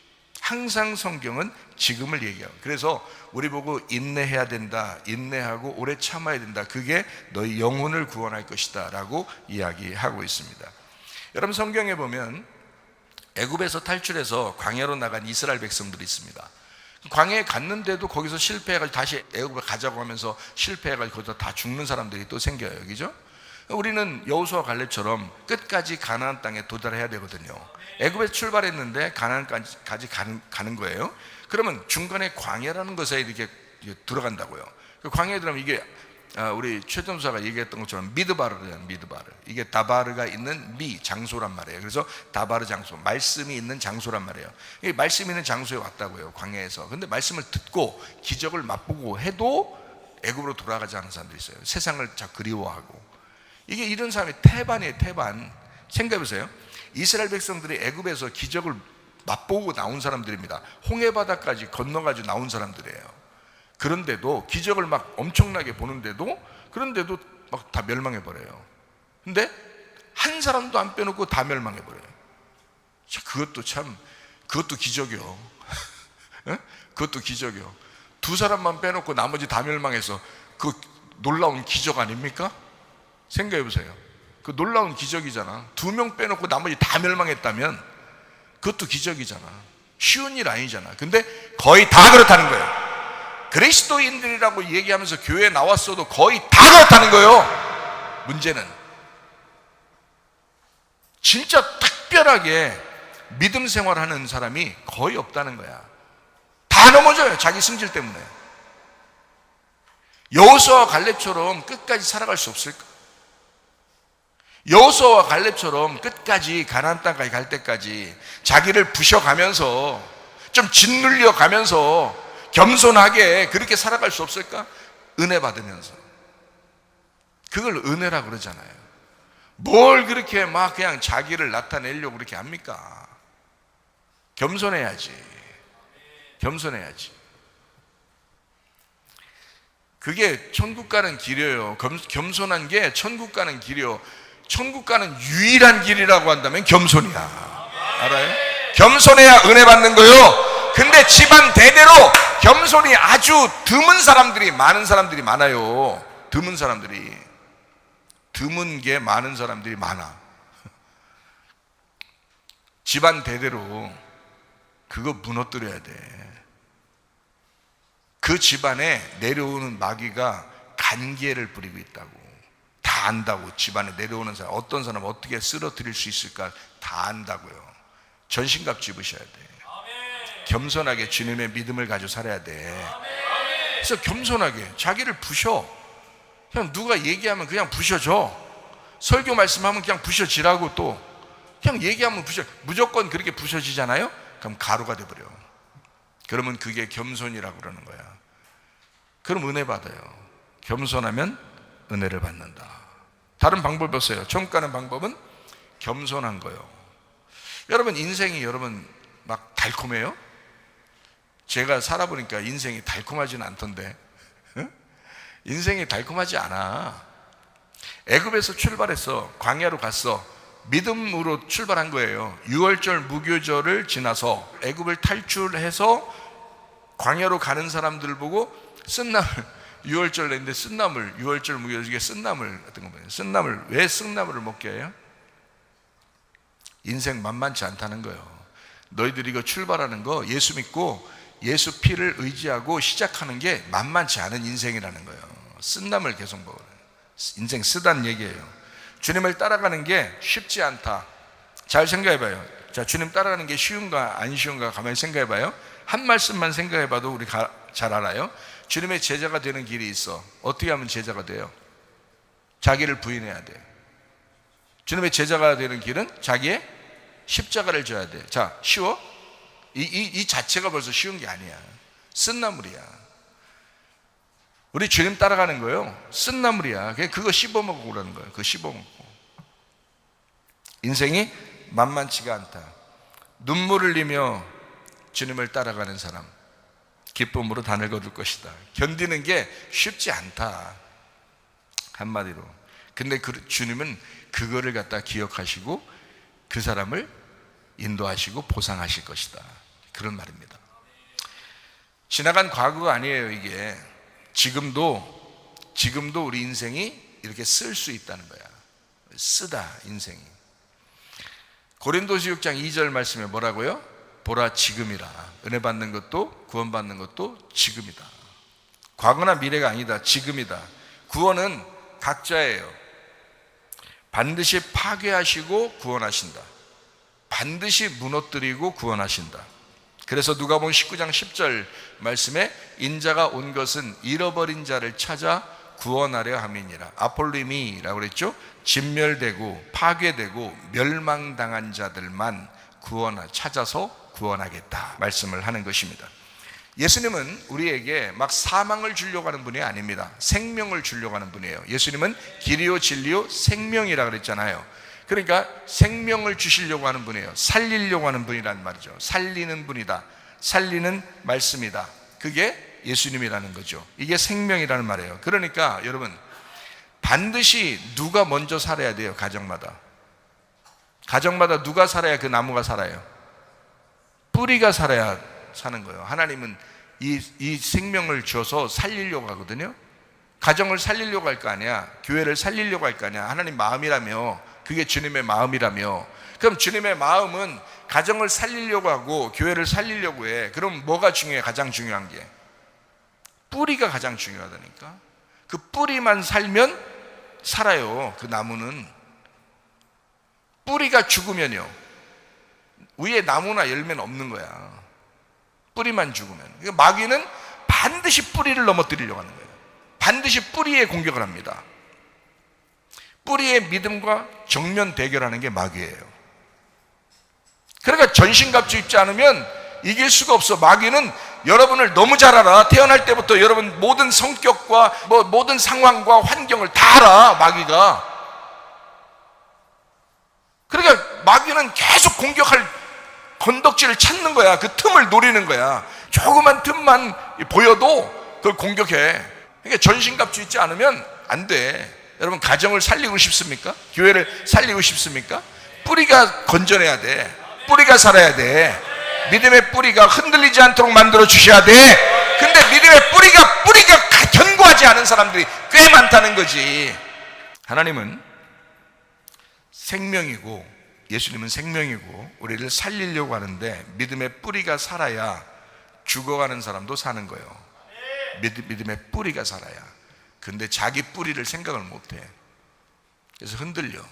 항상 성경은 지금을 얘기하고, 그래서 우리 보고 인내해야 된다, 인내하고 오래 참아야 된다, 그게 너희 영혼을 구원할 것이다 라고 이야기하고 있습니다. 여러분, 성경에 보면 애굽에서 탈출해서 광야로 나간 이스라엘 백성들이 있습니다. 광야에 갔는데도 거기서 실패해가지고 다시 애굽에 가자고 하면서 실패해가지고 거기서 다 죽는 사람들이 또 생겨요, 그죠? 우리는 여호수아 갈렙처럼 끝까지 가나안 땅에 도달해야 되거든요. 애굽에 출발했는데 가나안까지 가는 거예요. 그러면 중간에 광야라는 것에 이렇게 들어간다고요. 그 광야에 들어가면 이게 우리 최전사가 얘기했던 것처럼 미드바르예요. 미드바르. 이게 다바르가 있는 장소란 말이에요. 그래서 다바르 장소, 말씀이 있는 장소란 말이에요. 이 말씀이 있는 장소에 왔다고요, 광야에서. 근데 말씀을 듣고 기적을 맛보고 해도 애굽으로 돌아가지 않은 사람들이 있어요. 세상을 자꾸 그리워하고. 이게 이런 사람이 태반이에요, 태반. 생각해보세요. 이스라엘 백성들이 애굽에서 기적을 맛보고 나온 사람들입니다. 홍해바다까지 건너가지고 나온 사람들이에요. 그런데도 기적을 막 엄청나게 보는데도, 그런데도 막 다 멸망해버려요. 근데 한 사람도 안 빼놓고 다 멸망해버려요. 그것도 기적이요. 그것도 기적이요. 두 사람만 빼놓고 나머지 다 멸망해서 그 놀라운 기적 아닙니까? 생각해보세요. 그 놀라운 기적이잖아. 2명 빼놓고 나머지 다 멸망했다면 그것도 기적이잖아. 쉬운 일 아니잖아. 근데 거의 다 그렇다는 거예요. 그리스도인들이라고 얘기하면서 교회에 나왔어도 거의 다 그렇다는 거예요. 문제는 진짜 특별하게 믿음 생활하는 사람이 거의 없다는 거야. 다 넘어져요, 자기 승질 때문에. 여호수아와 갈렙처럼 끝까지 살아갈 수 없을까? 여호수아와 갈렙처럼 끝까지 가나안 땅까지 갈 때까지 자기를 부셔가면서 좀 짓눌려 가면서 겸손하게 그렇게 살아갈 수 없을까? 은혜 받으면서. 그걸 은혜라고 그러잖아요. 뭘 그렇게 막 그냥 자기를 나타내려고 그렇게 합니까? 겸손해야지. 겸손해야지. 그게 천국 가는 길이에요. 겸손한 게 천국 가는 길이요. 천국 가는 유일한 길이라고 한다면 겸손이야. 알아요? 겸손해야 은혜 받는 거요. 근데 집안 대대로 겸손이 아주 드문 사람들이, 많은 사람들이 많아요. 드문 게 많은 사람들이 많아. 집안 대대로 그거 무너뜨려야 돼. 그 집안에 내려오는 마귀가 간계를 부리고 있다고. 다 안다고. 집안에 내려오는 사람, 어떤 사람 어떻게 쓰러뜨릴 수 있을까 다 안다고요. 전신갑 집으셔야 돼. 겸손하게 주님의 믿음을 가지고 살아야 돼. 그래서 겸손하게 자기를 부셔. 그냥 누가 얘기하면 그냥 부셔줘. 설교 말씀하면 그냥 부셔지라고. 또 그냥 얘기하면 부셔. 무조건 그렇게 부셔지잖아요. 그럼 가루가 돼버려. 그러면 그게 겸손이라고 그러는 거야. 그럼 은혜 받아요. 겸손하면 은혜를 받는다. 다른 방법이 없어요. 천국 가는 방법은 겸손한 거예요. 여러분 인생이 여러분 막 달콤해요? 제가 살아보니까 인생이 달콤하지는 않던데. 응? 인생이 달콤하지 않아. 애굽에서 출발해서 광야로 갔어. 믿음으로 출발한 거예요. 6월절 무교절을 지나서 애굽을 탈출해서 광야로 가는 사람들 보고 쓴나물, 6월절 냈는데 쓴나물, 6월절 무교절 중에 쓴나물 같은 거 뭐예요? 쓴나물. 왜 쓴나물을 먹게 해요? 인생 만만치 않다는 거예요. 너희들이 이거 출발하는 거 예수 믿고 예수 피를 의지하고 시작하는 게 만만치 않은 인생이라는 거예요. 쓴나물 계속 먹어요. 인생 쓰다는 얘기예요. 주님을 따라가는 게 쉽지 않다. 잘 생각해봐요. 자, 주님 따라가는 게 쉬운가 안 쉬운가 가만히 생각해봐요. 한 말씀만 생각해봐도 우리 잘 알아요. 주님의 제자가 되는 길이 있어. 어떻게 하면 제자가 돼요? 자기를 부인해야 돼. 주님의 제자가 되는 길은 자기의 십자가를 져야 돼. 자, 쉬워? 이 자체가 벌써 쉬운 게 아니야. 쓴나물이야. 우리 주님 따라가는 거예요. 쓴나물이야. 그거 씹어 먹으라는 거예요. 그거 씹어 먹고. 인생이 만만치가 않다. 눈물을 흘리며 주님을 따라가는 사람, 기쁨으로 단을 거둘 것이다. 견디는 게 쉽지 않다. 한마디로. 근데 주님은 그거를 갖다 기억하시고 그 사람을 인도하시고 보상하실 것이다. 그런 말입니다. 지나간 과거가 아니에요. 이게 지금도 우리 인생이 이렇게 쓸 수 있다는 거야. 쓰다 인생이. 고린도서 6장 2절 말씀에 뭐라고요? 보라 지금이라. 은혜 받는 것도 구원받는 것도 지금이다. 과거나 미래가 아니다. 지금이다. 구원은 각자예요. 반드시 파괴하시고 구원하신다. 반드시 무너뜨리고 구원하신다. 그래서 누가복음 19장 10절 말씀에 인자가 온 것은 잃어버린 자를 찾아 구원하려 함이니라. 아폴리미라고 그랬죠. 진멸되고 파괴되고 멸망당한 자들만 찾아서 구원하겠다 말씀을 하는 것입니다. 예수님은 우리에게 막 사망을 주려고 하는 분이 아닙니다. 생명을 주려고 하는 분이에요. 예수님은 길이요 진리요 생명이라 그랬잖아요. 그러니까 생명을 주시려고 하는 분이에요. 살리려고 하는 분이란 말이죠. 살리는 분이다. 살리는 말씀이다. 그게 예수님이라는 거죠. 이게 생명이라는 말이에요. 그러니까 여러분 반드시 누가 먼저 살아야 돼요. 가정마다 누가 살아야 그 나무가 살아요? 뿌리가 살아야 사는 거예요. 하나님은 이 생명을 줘서 살리려고 하거든요. 가정을 살리려고 할 거 아니야. 교회를 살리려고 할 거 아니야. 하나님 마음이라며. 그게 주님의 마음이라며. 그럼 주님의 마음은 가정을 살리려고 하고 교회를 살리려고 해. 그럼 뭐가 중요해? 가장 중요한 게 뿌리가 가장 중요하다니까. 그 뿌리만 살면 살아요. 그 나무는. 뿌리가 죽으면요 위에 나무나 열매는 없는 거야. 뿌리만 죽으면. 그러니까 마귀는 반드시 뿌리를 넘어뜨리려고 하는 거예요. 반드시 뿌리에 공격을 합니다. 뿌리의 믿음과 정면 대결하는 게 마귀예요. 그러니까 전신갑주 입지 않으면 이길 수가 없어. 마귀는 여러분을 너무 잘 알아. 태어날 때부터 여러분 모든 성격과 모든 상황과 환경을 다 알아. 마귀가. 그러니까 마귀는 계속 공격할 건덕지를 찾는 거야. 그 틈을 노리는 거야. 조그만 틈만 보여도 그걸 공격해. 그러니까 전신갑주 있지 않으면 안 돼. 여러분 가정을 살리고 싶습니까? 교회를 살리고 싶습니까? 뿌리가 건져내야 돼. 뿌리가 살아야 돼. 믿음의 뿌리가 흔들리지 않도록 만들어 주셔야 돼. 근데 믿음의 뿌리가 견고하지 않은 사람들이 꽤 많다는 거지. 하나님은 생명이고 예수님은 생명이고 우리를 살리려고 하는데 믿음의 뿌리가 살아야 죽어가는 사람도 사는 거예요. 믿음의 뿌리가 살아야. 근데 자기 뿌리를 생각을 못해. 그래서 흔들리면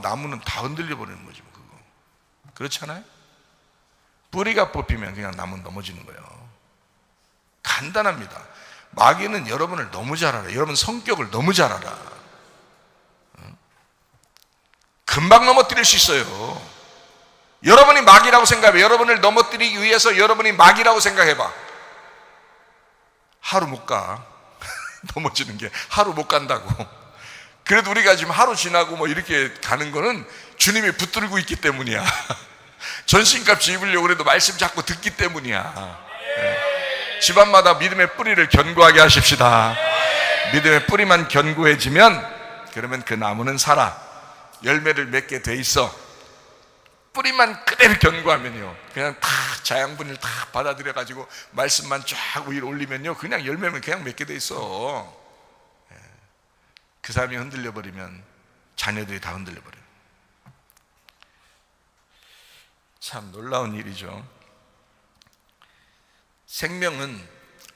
나무는 다 흔들려 버리는 거지 뭐. 그거 그렇잖아요. 뿌리가 뽑히면 그냥 나무는 넘어지는 거예요. 간단합니다. 마귀는 여러분을 너무 잘 알아. 여러분 성격을 너무 잘 알아. 금방 넘어뜨릴 수 있어요. 여러분이 마귀라고 생각해봐. 여러분을 넘어뜨리기 위해서 여러분이 마귀라고 생각해봐. 하루 못 가. 넘어지는 게 하루 못 간다고. 그래도 우리가 지금 하루 지나고 뭐 이렇게 가는 거는 주님이 붙들고 있기 때문이야. 전신값 입으려고 그래도 말씀 자꾸 듣기 때문이야. 집안마다 믿음의 뿌리를 견고하게 하십시다. 믿음의 뿌리만 견고해지면 그러면 그 나무는 살아 열매를 맺게 돼 있어. 뿌리만 그대로 견고하면요, 그냥 다 자양분을 다 받아들여 가지고 말씀만 쫙 위로 올리면요, 그냥 열매는 그냥 맺게 돼 있어. 그 사람이 흔들려 버리면 자녀들이 다 흔들려 버려요. 참 놀라운 일이죠. 생명은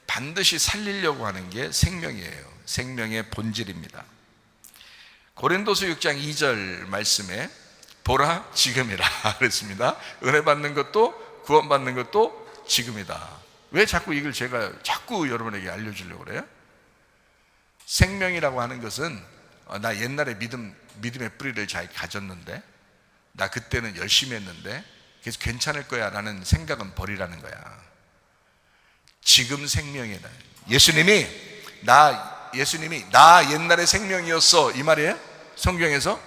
반드시 살리려고 하는 게 생명이에요. 생명의 본질입니다. 고린도서 6장 2절 말씀에 보라 지금이라 그랬습니다. 은혜 받는 것도 구원 받는 것도 지금이다. 왜 자꾸 이걸 제가 자꾸 여러분에게 알려주려고 그래요? 생명이라고 하는 것은 나 옛날에 믿음의 뿌리를 잘 가졌는데, 나 그때는 열심히 했는데 그래서 괜찮을 거야 라는 생각은 버리라는 거야. 지금 생명이다. 예수님이 나 옛날에 생명이었어 이 말이에요. 성경에서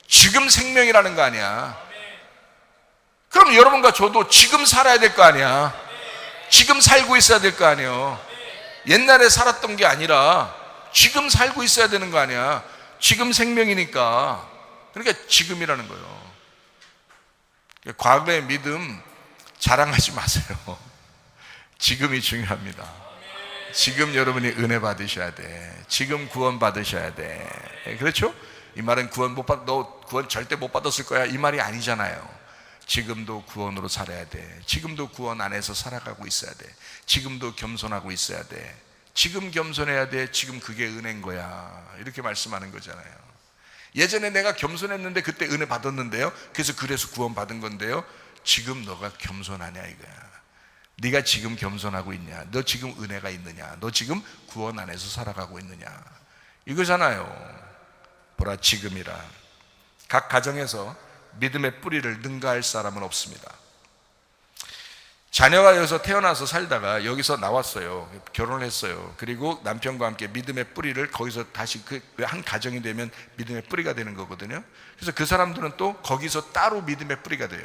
지금 생명이라는 거 아니야. 그럼 여러분과 저도 지금 살아야 될 거 아니야. 지금 살고 있어야 될 거 아니에요. 옛날에 살았던 게 아니라 지금 살고 있어야 되는 거 아니야. 지금 생명이니까. 그러니까 지금이라는 거예요. 과거의 믿음 자랑하지 마세요. 지금이 중요합니다. 지금 여러분이 은혜 받으셔야 돼. 지금 구원 받으셔야 돼. 그렇죠? 이 말은 너 구원 절대 못 받았을 거야 이 말이 아니잖아요. 지금도 구원으로 살아야 돼. 지금도 구원 안에서 살아가고 있어야 돼. 지금도 겸손하고 있어야 돼. 지금 겸손해야 돼. 지금 그게 은혜인 거야. 이렇게 말씀하는 거잖아요. 예전에 내가 겸손했는데 그때 은혜 받았는데요, 그래서 구원 받은 건데요, 지금 너가 겸손하냐 이거야. 네가 지금 겸손하고 있냐? 너 지금 은혜가 있느냐? 너 지금 구원 안에서 살아가고 있느냐? 이거잖아요. 보라 지금이라. 각 가정에서 믿음의 뿌리를 능가할 사람은 없습니다. 자녀가 여기서 태어나서 살다가 여기서 나왔어요. 결혼을 했어요. 그리고 남편과 함께 믿음의 뿌리를 거기서 다시 그 한 가정이 되면 믿음의 뿌리가 되는 거거든요. 그래서 그 사람들은 또 거기서 따로 믿음의 뿌리가 돼요.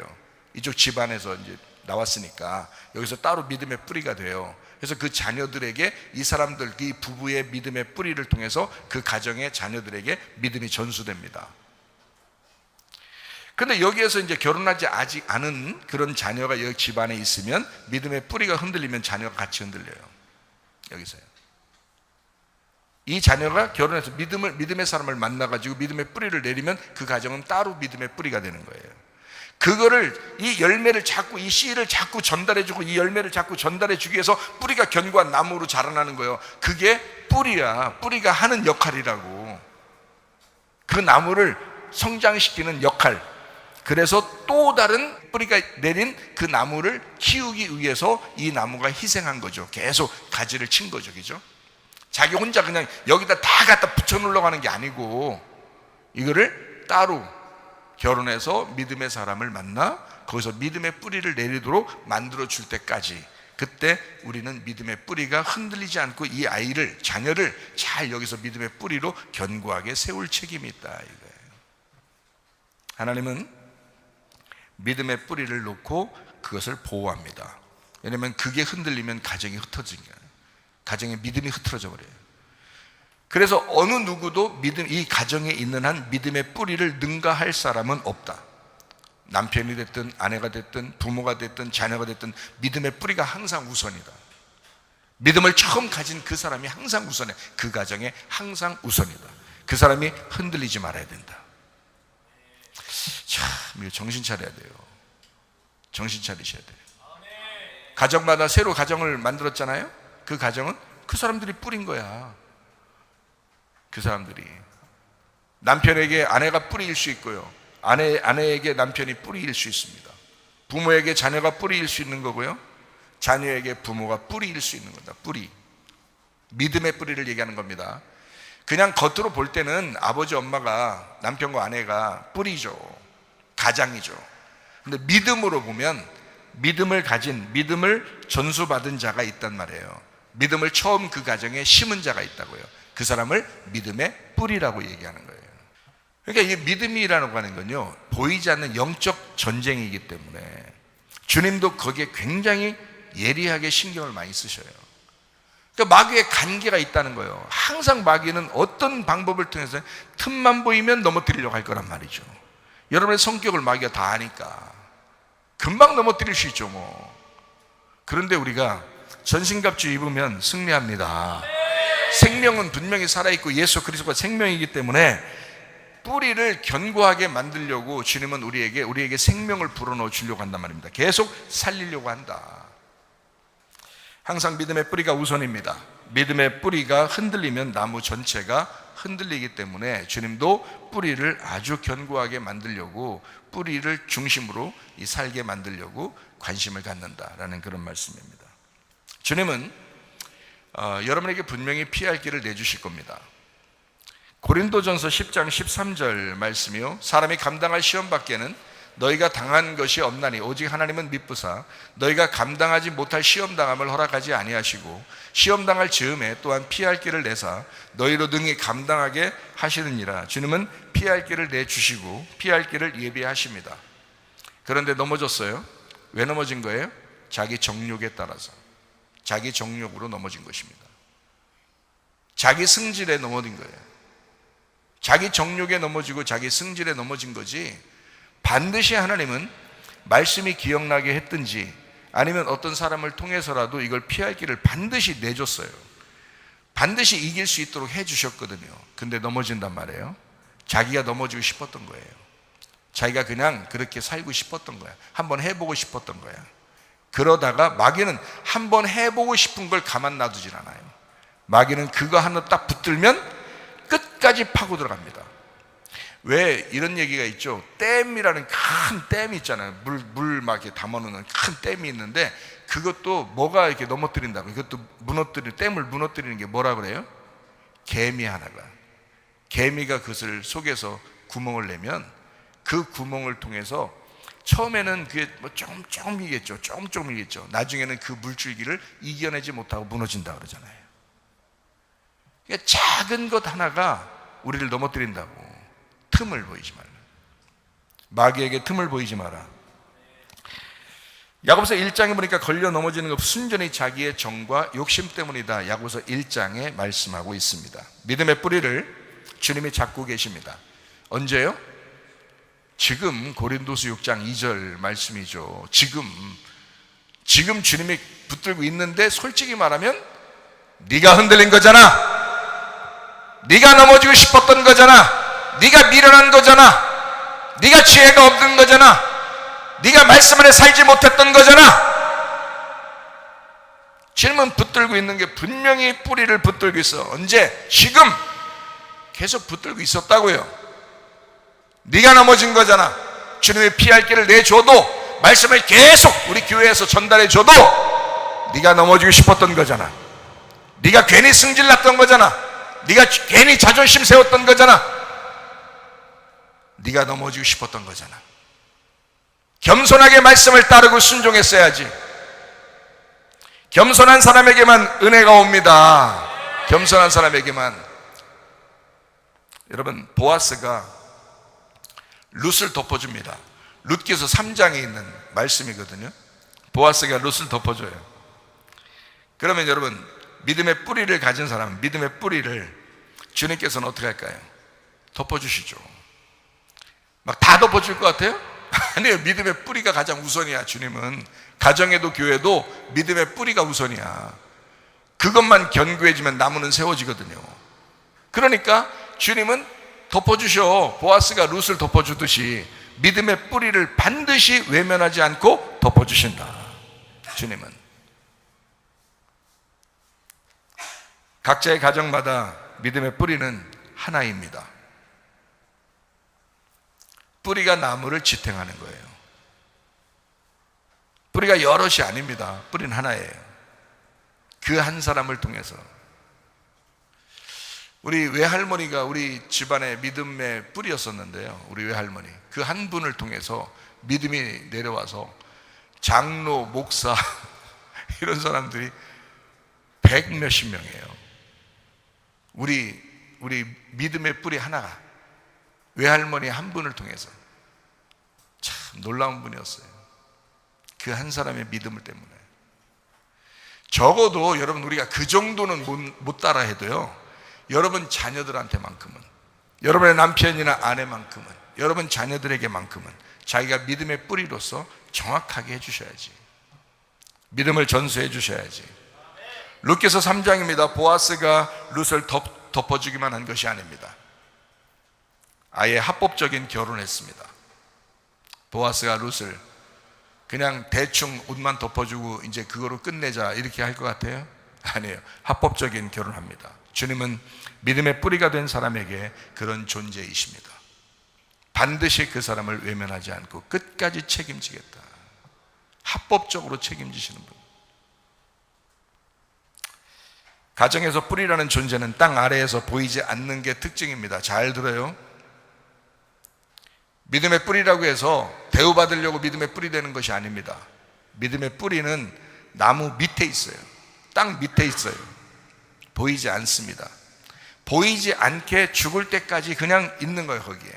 이쪽 집안에서 이제 나왔으니까 여기서 따로 믿음의 뿌리가 돼요. 그래서 그 자녀들에게 이 사람들, 이 부부의 믿음의 뿌리를 통해서 그 가정의 자녀들에게 믿음이 전수됩니다. 근데 여기에서 이제 결혼하지 아직 않은 그런 자녀가 여기 집안에 있으면 믿음의 뿌리가 흔들리면 자녀가 같이 흔들려요. 여기서요. 이 자녀가 결혼해서 믿음의 사람을 만나가지고 믿음의 뿌리를 내리면 그 가정은 따로 믿음의 뿌리가 되는 거예요. 그거를, 이 열매를 자꾸, 이 씨를 자꾸 전달해주고 이 열매를 자꾸 전달해주기 위해서 뿌리가 견고한 나무로 자라나는 거예요. 그게 뿌리야. 뿌리가 하는 역할이라고. 그 나무를 성장시키는 역할. 그래서 또 다른 뿌리가 내린 그 나무를 키우기 위해서 이 나무가 희생한 거죠. 계속 가지를 친 거죠. 그죠? 자기 혼자 그냥 여기다 다 갖다 붙여 놓으려고 하는 게 아니고, 이거를 따로 결혼해서 믿음의 사람을 만나 거기서 믿음의 뿌리를 내리도록 만들어 줄 때까지, 그때 우리는 믿음의 뿌리가 흔들리지 않고 이 아이를, 자녀를 잘 여기서 믿음의 뿌리로 견고하게 세울 책임이 있다 이거예요. 하나님은 믿음의 뿌리를 놓고 그것을 보호합니다. 왜냐하면 그게 흔들리면 가정이 흩어진 거예요. 가정의 믿음이 흐트러져 버려요. 그래서 어느 누구도 이 가정에 있는 한 믿음의 뿌리를 능가할 사람은 없다. 남편이 됐든 아내가 됐든 부모가 됐든 자녀가 됐든 믿음의 뿌리가 항상 우선이다. 믿음을 처음 가진 그 사람이 항상 우선해. 그 가정에 항상 우선이다. 그 사람이 흔들리지 말아야 된다. 참, 정신 차려야 돼요. 정신 차리셔야 돼요. 가정마다 새로 가정을 만들었잖아요. 그 가정은 그 사람들이 뿌린 거야. 그 사람들이. 남편에게 아내가 뿌리일 수 있고요, 아내에게 남편이 뿌리일 수 있습니다. 부모에게 자녀가 뿌리일 수 있는 거고요, 자녀에게 부모가 뿌리일 수 있는 겁니다. 뿌리. 믿음의 뿌리를 얘기하는 겁니다. 그냥 겉으로 볼 때는 아버지 엄마가, 남편과 아내가 뿌리죠. 가장이죠. 근데 믿음으로 보면 믿음을 가진, 믿음을 전수받은 자가 있단 말이에요. 믿음을 처음 그 가정에 심은 자가 있다고요. 그 사람을 믿음의 뿌리라고 얘기하는 거예요. 그러니까 이 믿음이라고 하는 건요, 보이지 않는 영적 전쟁이기 때문에 주님도 거기에 굉장히 예리하게 신경을 많이 쓰셔요. 그러니까 마귀의 관계가 있다는 거예요. 항상 마귀는 어떤 방법을 통해서 틈만 보이면 넘어뜨리려고 할 거란 말이죠. 여러분의 성격을 마귀가 다 아니까 금방 넘어뜨릴 수 있죠 뭐. 그런데 우리가 전신갑주 입으면 승리합니다. 생명은 분명히 살아있고 예수 그리스도가 생명이기 때문에 뿌리를 견고하게 만들려고 주님은 우리에게 생명을 불어넣어 주려고 한단 말입니다. 계속 살리려고 한다. 항상 믿음의 뿌리가 우선입니다. 믿음의 뿌리가 흔들리면 나무 전체가 흔들리기 때문에 주님도 뿌리를 아주 견고하게 만들려고, 뿌리를 중심으로 살게 만들려고 관심을 갖는다라는 그런 말씀입니다. 주님은 여러분에게 분명히 피할 길을 내주실 겁니다. 고린도전서 10장 13절 말씀이요, 사람이 감당할 시험 밖에는 너희가 당한 것이 없나니 오직 하나님은 미쁘사 너희가 감당하지 못할 시험당함을 허락하지 아니하시고 시험당할 즈음에 또한 피할 길을 내사 너희로 능히 감당하게 하시느니라. 주님은 피할 길을 내주시고 피할 길을 예비하십니다. 그런데 넘어졌어요. 왜 넘어진 거예요? 자기 정욕에 따라서, 자기 정욕으로 넘어진 것입니다. 자기 승질에 넘어진 거예요. 자기 정욕에 넘어지고 자기 승질에 넘어진 거지, 반드시 하나님은 말씀이 기억나게 했든지 아니면 어떤 사람을 통해서라도 이걸 피할 길을 반드시 내줬어요. 반드시 이길 수 있도록 해주셨거든요. 근데 넘어진단 말이에요. 자기가 넘어지고 싶었던 거예요. 자기가 그냥 그렇게 살고 싶었던 거야. 한번 해보고 싶었던 거야. 그러다가 마귀는 한번 해보고 싶은 걸 가만 놔두질 않아요. 마귀는 그거 하나 딱 붙들면 끝까지 파고 들어갑니다. 왜 이런 얘기가 있죠? 댐이라는 큰 댐이 있잖아요. 물 막 이렇게 담아놓는 큰 댐이 있는데, 그것도 뭐가 이렇게 넘어뜨린다고, 이것도 댐을 무너뜨리는 게 뭐라 그래요? 개미 하나가, 개미가 그것을 속에서 구멍을 내면 그 구멍을 통해서 처음에는 그게 뭐 조금이겠죠. 나중에는 그 물줄기를 이겨내지 못하고 무너진다 그러잖아요. 그러니까 작은 것 하나가 우리를 넘어뜨린다고. 틈을 보이지 말라. 마귀에게 틈을 보이지 마라. 야고보서 1장에 보니까 걸려 넘어지는 것 순전히 자기의 정과 욕심 때문이다. 야고보서 1장에 말씀하고 있습니다. 믿음의 뿌리를 주님이 잡고 계십니다. 언제요? 지금 고린도서 6장 2절 말씀이죠. 지금 주님이 붙들고 있는데 솔직히 말하면 네가 흔들린 거잖아. 네가 넘어지고 싶었던 거잖아. 네가 미련한 거잖아. 네가 지혜가 없는 거잖아. 네가 말씀 안에 살지 못했던 거잖아. 주님은 붙들고 있는 게 분명히 뿌리를 붙들고 있어. 언제? 지금 계속 붙들고 있었다고요. 네가 넘어진 거잖아. 주님의 피할 길을 내줘도, 말씀을 계속 우리 교회에서 전달해 줘도 네가 넘어지고 싶었던 거잖아. 네가 괜히 승질 났던 거잖아. 네가 괜히 자존심 세웠던 거잖아. 네가 넘어지고 싶었던 거잖아. 겸손하게 말씀을 따르고 순종했어야지. 겸손한 사람에게만 은혜가 옵니다. 겸손한 사람에게만. 여러분, 보아스가 룻을 덮어줍니다. 룻기서 3장에 있는 말씀이거든요. 보아스가 룻을 덮어줘요. 그러면 여러분, 믿음의 뿌리를 가진 사람, 믿음의 뿌리를 주님께서는 어떻게 할까요? 덮어주시죠. 막 다 덮어줄 것 같아요? 아니에요. 믿음의 뿌리가 가장 우선이야. 주님은 가정에도 교회도 믿음의 뿌리가 우선이야. 그것만 견고해지면 나무는 세워지거든요. 그러니까 주님은 덮어주셔. 보아스가 룻을 덮어주듯이 믿음의 뿌리를 반드시 외면하지 않고 덮어주신다. 주님은 각자의 가정마다 믿음의 뿌리는 하나입니다. 뿌리가 나무를 지탱하는 거예요. 뿌리가 여럿이 아닙니다. 뿌리는 하나예요. 그 한 사람을 통해서. 우리 외할머니가 우리 집안의 믿음의 뿌리였었는데요. 우리 외할머니, 그 한 분을 통해서 믿음이 내려와서 장로, 목사 이런 사람들이 100몇십 명이에요. 우리 우리 믿음의 뿌리 하나가 외할머니 한 분을 통해서 참 놀라운 분이었어요. 그 한 사람의 믿음을 때문에. 적어도 여러분 우리가 그 정도는 못 따라 해도요, 여러분 자녀들한테만큼은, 여러분의 남편이나 아내만큼은, 여러분 자녀들에게만큼은 자기가 믿음의 뿌리로서 정확하게 해주셔야지. 믿음을 전수해 주셔야지. 룻기서 3장입니다. 보아스가 룻을 덮어주기만 한 것이 아닙니다. 아예 합법적인 결혼을 했습니다. 보아스가 룻을 그냥 대충 옷만 덮어주고 이제 그거로 끝내자 이렇게 할 것 같아요? 아니에요. 합법적인 결혼을 합니다. 주님은 믿음의 뿌리가 된 사람에게 그런 존재이십니다. 반드시 그 사람을 외면하지 않고 끝까지 책임지겠다. 합법적으로 책임지시는 분. 가정에서 뿌리라는 존재는 땅 아래에서 보이지 않는 게 특징입니다. 잘 들어요. 믿음의 뿌리라고 해서 대우받으려고 믿음의 뿌리 되는 것이 아닙니다. 믿음의 뿌리는 나무 밑에 있어요. 땅 밑에 있어요. 보이지 않습니다. 보이지 않게 죽을 때까지 그냥 있는 거예요. 거기에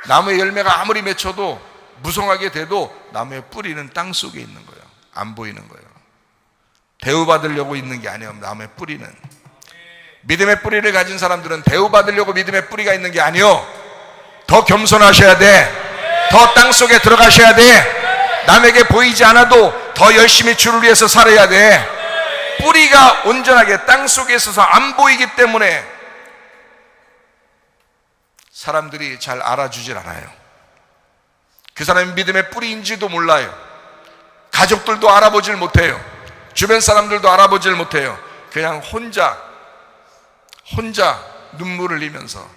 나무의 열매가 아무리 맺혀도 무성하게 돼도 나무의 뿌리는 땅 속에 있는 거예요. 안 보이는 거예요. 대우받으려고 있는 게 아니에요. 나무의 뿌리는. 믿음의 뿌리를 가진 사람들은 대우받으려고 믿음의 뿌리가 있는 게 아니요, 더 겸손하셔야 돼. 더 땅속에 들어가셔야 돼. 남에게 보이지 않아도 더 열심히 주를 위해서 살아야 돼. 뿌리가 온전하게 땅속에 있어서 안 보이기 때문에 사람들이 잘 알아주질 않아요. 그 사람이 믿음의 뿌리인지도 몰라요. 가족들도 알아보질 못해요. 주변 사람들도 알아보질 못해요. 그냥 혼자 눈물을 흘리면서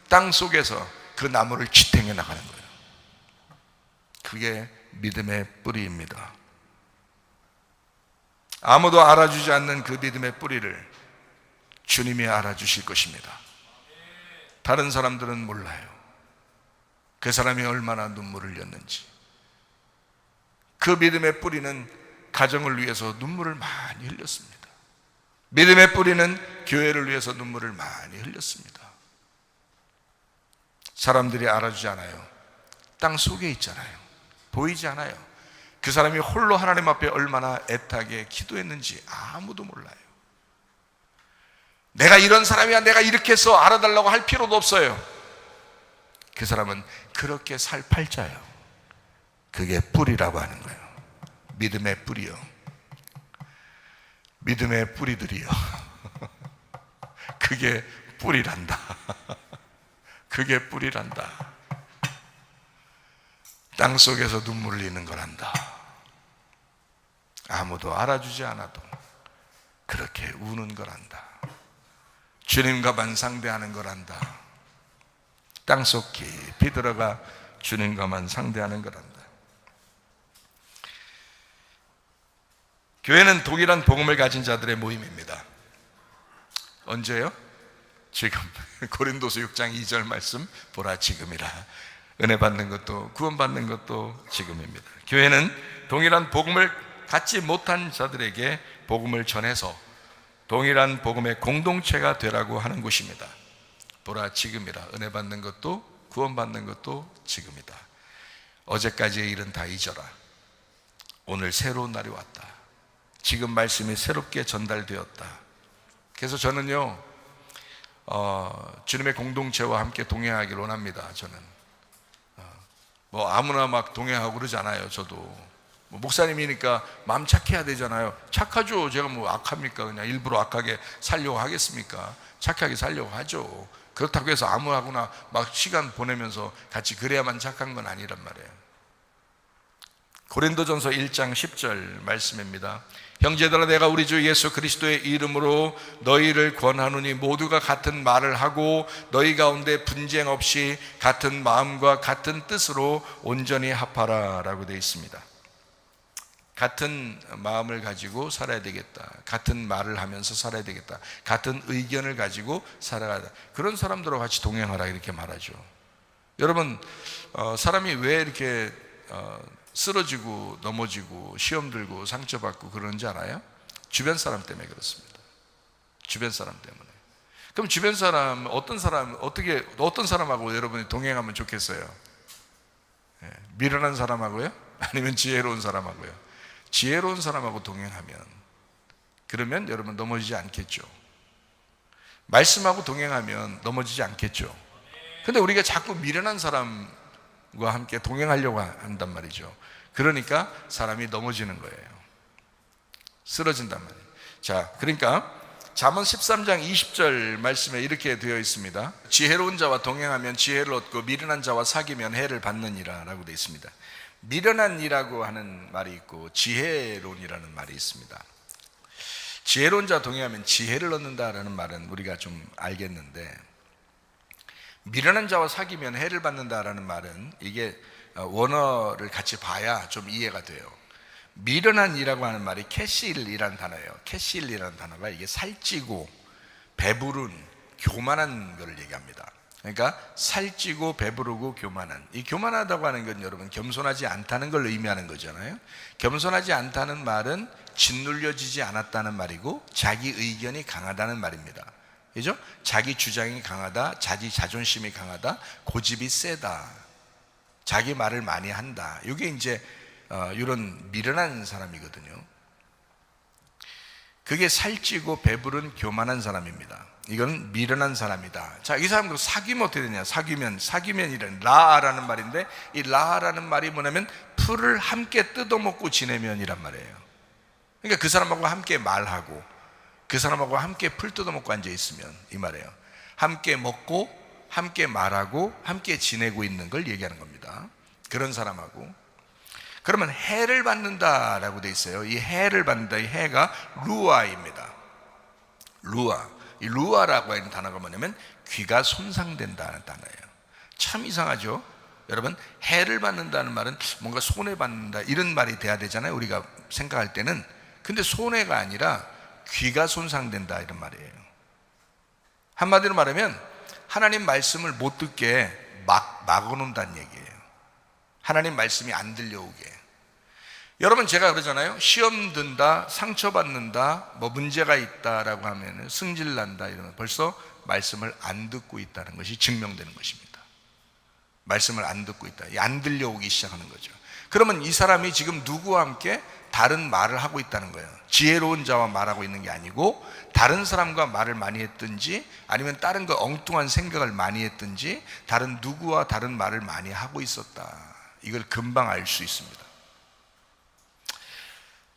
땅 속에서 그 나무를 지탱해 나가는 거예요. 그게 믿음의 뿌리입니다. 아무도 알아주지 않는 그 믿음의 뿌리를 주님이 알아주실 것입니다. 다른 사람들은 몰라요. 그 사람이 얼마나 눈물을 흘렸는지. 그 믿음의 뿌리는 가정을 위해서 눈물을 많이 흘렸습니다. 믿음의 뿌리는 교회를 위해서 눈물을 많이 흘렸습니다. 사람들이 알아주지 않아요. 땅 속에 있잖아요. 보이지 않아요. 그 사람이 홀로 하나님 앞에 얼마나 애타게 기도했는지 아무도 몰라요. 내가 이런 사람이야, 내가 이렇게 해서 알아달라고 할 필요도 없어요. 그 사람은 그렇게 살 팔자예요. 그게 뿌리라고 하는 거예요. 믿음의 뿌리요. 믿음의 뿌리들이요. 그게 뿌리란다. 그게 뿌리란다. 땅 속에서 눈물을 흘리는 거란다. 아무도 알아주지 않아도 그렇게 우는 거란다. 주님과만 상대하는 거란다. 땅속 깊이 들어가 주님과만 상대하는 거란다. 교회는 동일한 복음을 가진 자들의 모임입니다. 언제요? 지금. 고린도서 6장 2절 말씀 보라 지금이라. 은혜 받는 것도 구원 받는 것도 지금입니다. 교회는 동일한 복음을 갖지 못한 자들에게 복음을 전해서 동일한 복음의 공동체가 되라고 하는 곳입니다. 보라 지금이라. 은혜 받는 것도 구원 받는 것도 지금이다. 어제까지의 일은 다 잊어라. 오늘 새로운 날이 왔다. 지금 말씀이 새롭게 전달되었다. 그래서 저는요, 주님의 공동체와 함께 동행하기를 원합니다. 저는 뭐 아무나 막 동행하고 그러지 않아요. 저도 뭐 목사님이니까 마음 착해야 되잖아요. 착하죠. 제가 뭐 악합니까? 그냥 일부러 악하게 살려고 하겠습니까? 착하게 살려고 하죠. 그렇다고 해서 아무하고나 막 시간 보내면서 같이 그래야만 착한 건 아니란 말이에요. 고린도전서 1장 10절 말씀입니다. 형제들아, 내가 우리 주 예수 그리스도의 이름으로 너희를 권하노니 모두가 같은 말을 하고 너희 가운데 분쟁 없이 같은 마음과 같은 뜻으로 온전히 합하라 라고 되어 있습니다. 같은 마음을 가지고 살아야 되겠다. 같은 말을 하면서 살아야 되겠다. 같은 의견을 가지고 살아가다. 그런 사람들과 같이 동행하라 이렇게 말하죠. 여러분, 사람이 왜 이렇게 쓰러지고 넘어지고 시험 들고 상처받고 그러는지 알아요? 주변 사람 때문에 그렇습니다. 주변 사람 때문에. 그럼 주변 사람, 어떤 사람하고 여러분이 동행하면 좋겠어요? 미련한 사람하고요? 아니면 지혜로운 사람하고요? 지혜로운 사람하고 동행하면, 그러면 여러분 넘어지지 않겠죠. 말씀하고 동행하면 넘어지지 않겠죠. 근데 우리가 자꾸 미련한 사람과 함께 동행하려고 한단 말이죠. 그러니까 사람이 넘어지는 거예요. 쓰러진단 말이에요. 자, 그러니까 잠언 13장 20절 말씀에 이렇게 되어 있습니다. 지혜로운 자와 동행하면 지혜를 얻고 미련한 자와 사귀면 해를 받느니라 라고 되어 있습니다. 미련한이라고 하는 말이 있고 지혜로운이라는 말이 있습니다. 지혜로운 자와 동행하면 지혜를 얻는다라는 말은 우리가 좀 알겠는데, 미련한 자와 사귀면 해를 받는다라는 말은 이게 원어를 같이 봐야 좀 이해가 돼요. 미련한이라고 하는 말이 캐실이라는 단어예요. 캐실이라는 단어가 이게 살찌고 배부른 교만한 것을 얘기합니다. 그러니까 살찌고 배부르고 교만한, 이 교만하다고 하는 건 여러분 겸손하지 않다는 걸 의미하는 거잖아요. 겸손하지 않다는 말은 짓눌려지지 않았다는 말이고 자기 의견이 강하다는 말입니다. 그죠? 자기 주장이 강하다, 자기 자존심이 강하다, 고집이 세다, 자기 말을 많이 한다. 이게 이제 이런 미련한 사람이거든요. 그게 살찌고 배부른 교만한 사람입니다. 이건 미련한 사람이다. 자, 이 사람도 사귀면 어떻게 되냐? 사귀면이라는 라라는 말인데, 이 라라는 말이 뭐냐면 풀을 함께 뜯어먹고 지내면이란 말이에요. 그러니까 그 사람하고 함께 말하고 그 사람하고 함께 풀 뜯어먹고 앉아있으면 이 말이에요. 함께 먹고 함께 말하고 함께 지내고 있는 걸 얘기하는 겁니다. 그런 사람하고. 그러면 해를 받는다라고 되어 있어요. 이 해를 받는다, 이 해가 루아입니다. 루아. 이 루아라고 하는 단어가 뭐냐면 귀가 손상된다는 단어예요. 참 이상하죠? 여러분, 해를 받는다는 말은 뭔가 손해받는다 이런 말이 돼야 되잖아요, 우리가 생각할 때는. 근데 손해가 아니라 귀가 손상된다 이런 말이에요. 한마디로 말하면 하나님 말씀을 못 듣게 막아놓는다는 얘기예요. 하나님 말씀이 안 들려오게. 여러분, 제가 그러잖아요. 시험 든다, 상처받는다, 뭐 문제가 있다라고 하면 승질난다 이러면 벌써 말씀을 안 듣고 있다는 것이 증명되는 것입니다. 말씀을 안 듣고 있다, 안 들려오기 시작하는 거죠. 그러면 이 사람이 지금 누구와 함께 다른 말을 하고 있다는 거예요. 지혜로운 자와 말하고 있는 게 아니고 다른 사람과 말을 많이 했든지 아니면 다른 거 엉뚱한 생각을 많이 했든지 다른 누구와 다른 말을 많이 하고 있었다. 이걸 금방 알 수 있습니다.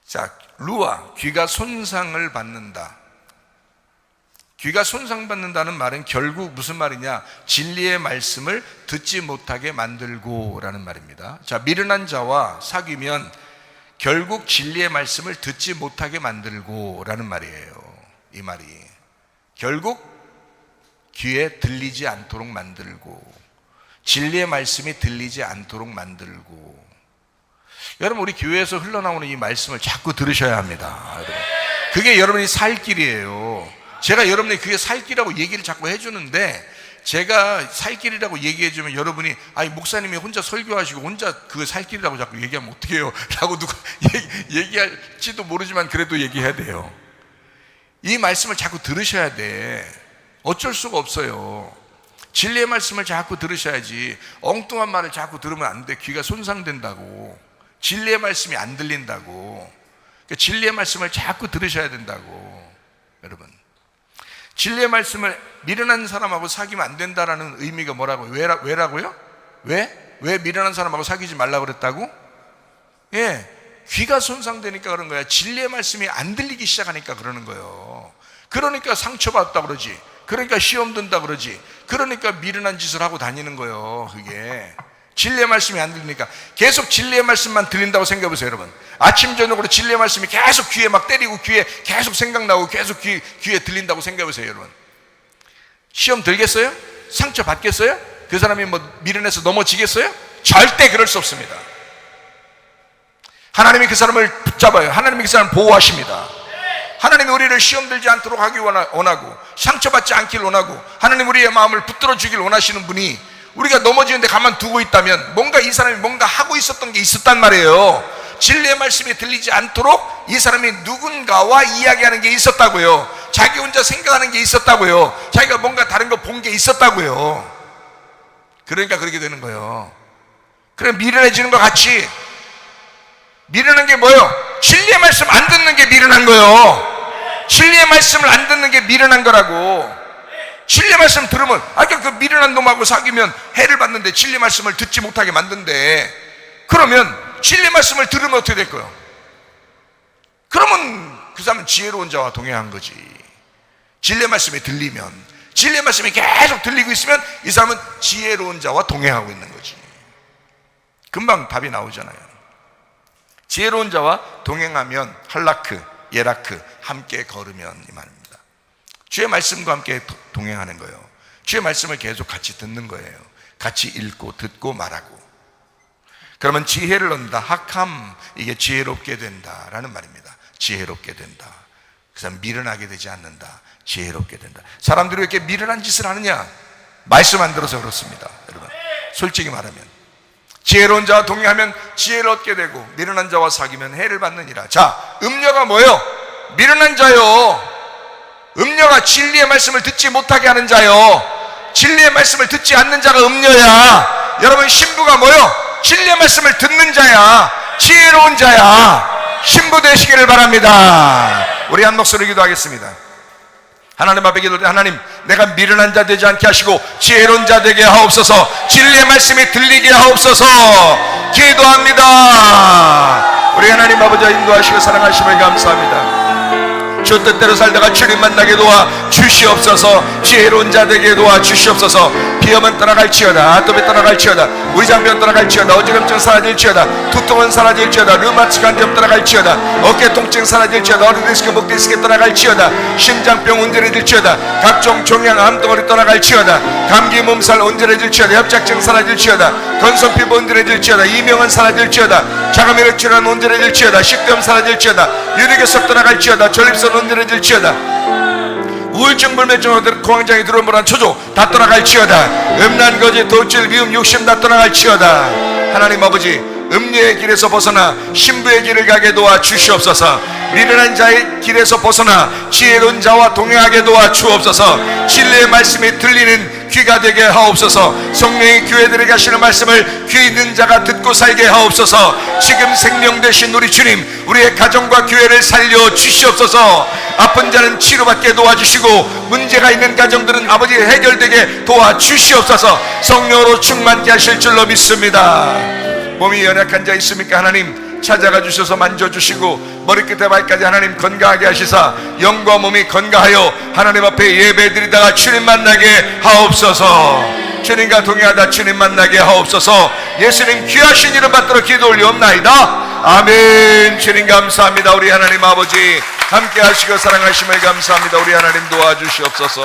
자, 루아, 귀가 손상을 받는다. 귀가 손상받는다는 말은 결국 무슨 말이냐? 진리의 말씀을 듣지 못하게 만들고 라는 말입니다. 자, 미련한 자와 사귀면 결국 진리의 말씀을 듣지 못하게 만들고 라는 말이에요. 이 말이 결국 귀에 들리지 않도록 만들고 진리의 말씀이 들리지 않도록 만들고. 여러분, 우리 교회에서 흘러나오는 이 말씀을 자꾸 들으셔야 합니다. 그게 여러분이 살 길이에요. 제가 여러분이 그게 살 길이라고 얘기를 자꾸 해주는데, 제가 살 길이라고 얘기해주면 여러분이 아니 목사님이 혼자 설교하시고 혼자 그거 살 길이라고 자꾸 얘기하면 어떡해요? 라고 누가 얘기할지도 모르지만 그래도 얘기해야 돼요. 이 말씀을 자꾸 들으셔야 돼. 어쩔 수가 없어요. 진리의 말씀을 자꾸 들으셔야지. 엉뚱한 말을 자꾸 들으면 안 돼. 귀가 손상된다고. 진리의 말씀이 안 들린다고. 그러니까 진리의 말씀을 자꾸 들으셔야 된다고. 여러분, 진리의 말씀을 미련한 사람하고 사귀면 안 된다라는 의미가 뭐라고요? 왜라고요? 왜 미련한 사람하고 사귀지 말라고 그랬다고? 예, 귀가 손상되니까 그런 거야. 진리의 말씀이 안 들리기 시작하니까 그러는 거예요. 그러니까 상처받았다 그러지. 그러니까 시험 든다 그러지. 그러니까 미련한 짓을 하고 다니는 거예요. 그게 진리의 말씀이 안 들리니까. 계속 진리의 말씀만 들린다고 생각해 보세요, 여러분. 아침 저녁으로 진리의 말씀이 계속 귀에 막 때리고 귀에 계속 생각나고 계속 귀에 들린다고 생각해 보세요, 여러분. 시험 들겠어요? 상처 받겠어요? 그 사람이 뭐 미련해서 넘어지겠어요? 절대 그럴 수 없습니다. 하나님이 그 사람을 붙잡아요. 하나님이 그 사람을 보호하십니다. 하나님이 우리를 시험 들지 않도록 하기 원하고 상처받지 않길 원하고 하나님 우리의 마음을 붙들어 주길 원하시는 분이 우리가 넘어지는데 가만두고 있다면 뭔가 이 사람이 뭔가 하고 있었던 게 있었단 말이에요. 진리의 말씀이 들리지 않도록 이 사람이 누군가와 이야기하는 게 있었다고요. 자기 혼자 생각하는 게 있었다고요. 자기가 뭔가 다른 거 본 게 있었다고요. 그러니까 그렇게 되는 거예요. 그래, 미련해지는 것 같이. 미련한 게 뭐예요? 진리의 말씀 안 듣는 게 미련한 거예요. 진리의 말씀을 안 듣는 게 미련한 거라고. 진리의 말씀 들으면, 그 미련한 놈하고 사귀면 해를 받는데 진리 말씀을 듣지 못하게 만든대. 그러면 진리 말씀을 들으면 어떻게 될 거예요? 그러면 그 사람은 지혜로운 자와 동행한 거지. 진리 말씀이 들리면, 진리 말씀이 계속 들리고 있으면 이 사람은 지혜로운 자와 동행하고 있는 거지. 금방 답이 나오잖아요. 지혜로운 자와 동행하면 할라크, 예라크, 함께 걸으면, 이 말입니다. 주의 말씀과 함께 동행하는 거예요. 주의 말씀을 계속 같이 듣는 거예요. 같이 읽고 듣고 말하고. 그러면 지혜를 얻는다. 학함, 이게 지혜롭게 된다라는 말입니다. 지혜롭게 된다. 그 사람 미련하게 되지 않는다. 지혜롭게 된다. 사람들이 왜 이렇게 미련한 짓을 하느냐? 말씀 안 들어서 그렇습니다. 여러분, 솔직히 말하면 지혜로운 자와 동행하면 지혜를 얻게 되고 미련한 자와 사귀면 해를 받느니라. 자, 음녀가 뭐예요? 미련한 자요. 음녀가 진리의 말씀을 듣지 못하게 하는 자요. 진리의 말씀을 듣지 않는 자가 음녀야. 여러분, 신부가 뭐예요? 진리의 말씀을 듣는 자야. 지혜로운 자야. 신부 되시기를 바랍니다. 우리 한 목소리 기도하겠습니다. 하나님 앞에 기도할 때, 하나님, 내가 미련한 자 되지 않게 하시고 지혜로운 자 되게 하옵소서. 진리의 말씀이 들리게 하옵소서. 기도합니다. 우리 하나님 아버지 인도하시고 사랑하심을 감사합니다. 주 뜻대로 살다가 주님 만나게 도와 주시옵소서. 지혜로운 자 되게 도와 주시옵소서. 비염은 떠나갈지어다. 아토피 떠나갈지어다. 위장병 떠나갈지어다. 어지럼증 사라질지어다. 두통은 사라질지어다. 류마티스 간염 떠나갈지어다. 어깨 통증 사라질지어다. 어리디스크 목디스크 떠나갈지어다. 심장병 온전해질지어다. 각종 종양 암덩어리 떠나갈지어다. 감기 몸살 온전해질지어다. 협착증 사라질지어다. 건성피부 온전해질지어다. 이명은 사라질지어다. 자가면역 질환 온전해질지어다. 식도염 사라질지어다. 유리결석 떠나갈지어다. 전립선 온전해질지어다. 우울증, 불면증, 공황장애, 들어오는 초조 다 떠나갈지어다. 음란, 거짓, 돌질, 미움, 욕심 다 떠나갈지어다. 하나님 아버지, 음녀의 길에서 벗어나 신부의 길을 가게 도와 주시옵소서. 미련한 자의 길에서 벗어나 지혜로운 자와 동행하게 도와 주옵소서. 진리의 말씀이 들리는 귀가 되게 하옵소서. 성령이 교회들에게 하시는 말씀을 귀 있는 자가 듣고 살게 하옵소서. 지금 생명 되신 우리 주님, 우리의 가정과 교회를 살려 주시옵소서. 아픈 자는 치료받게 도와주시고 문제가 있는 가정들은 아버지 해결되게 도와주시옵소서. 성령으로 충만케 하실 줄로 믿습니다. 몸이 연약한 자 있습니까? 하나님 찾아가 주셔서 만져주시고 머리끝에 발까지 하나님 건강하게 하시사 영과 몸이 건강하여 하나님 앞에 예배드리다가 주님 만나게 하옵소서. 주님과 동행하다 주님 만나게 하옵소서. 예수님 귀하신 이름 받들어 기도 올리옵나이다. 아멘. 주님 감사합니다. 우리 하나님 아버지 함께 하시고 사랑하심을 감사합니다. 우리 하나님 도와주시옵소서.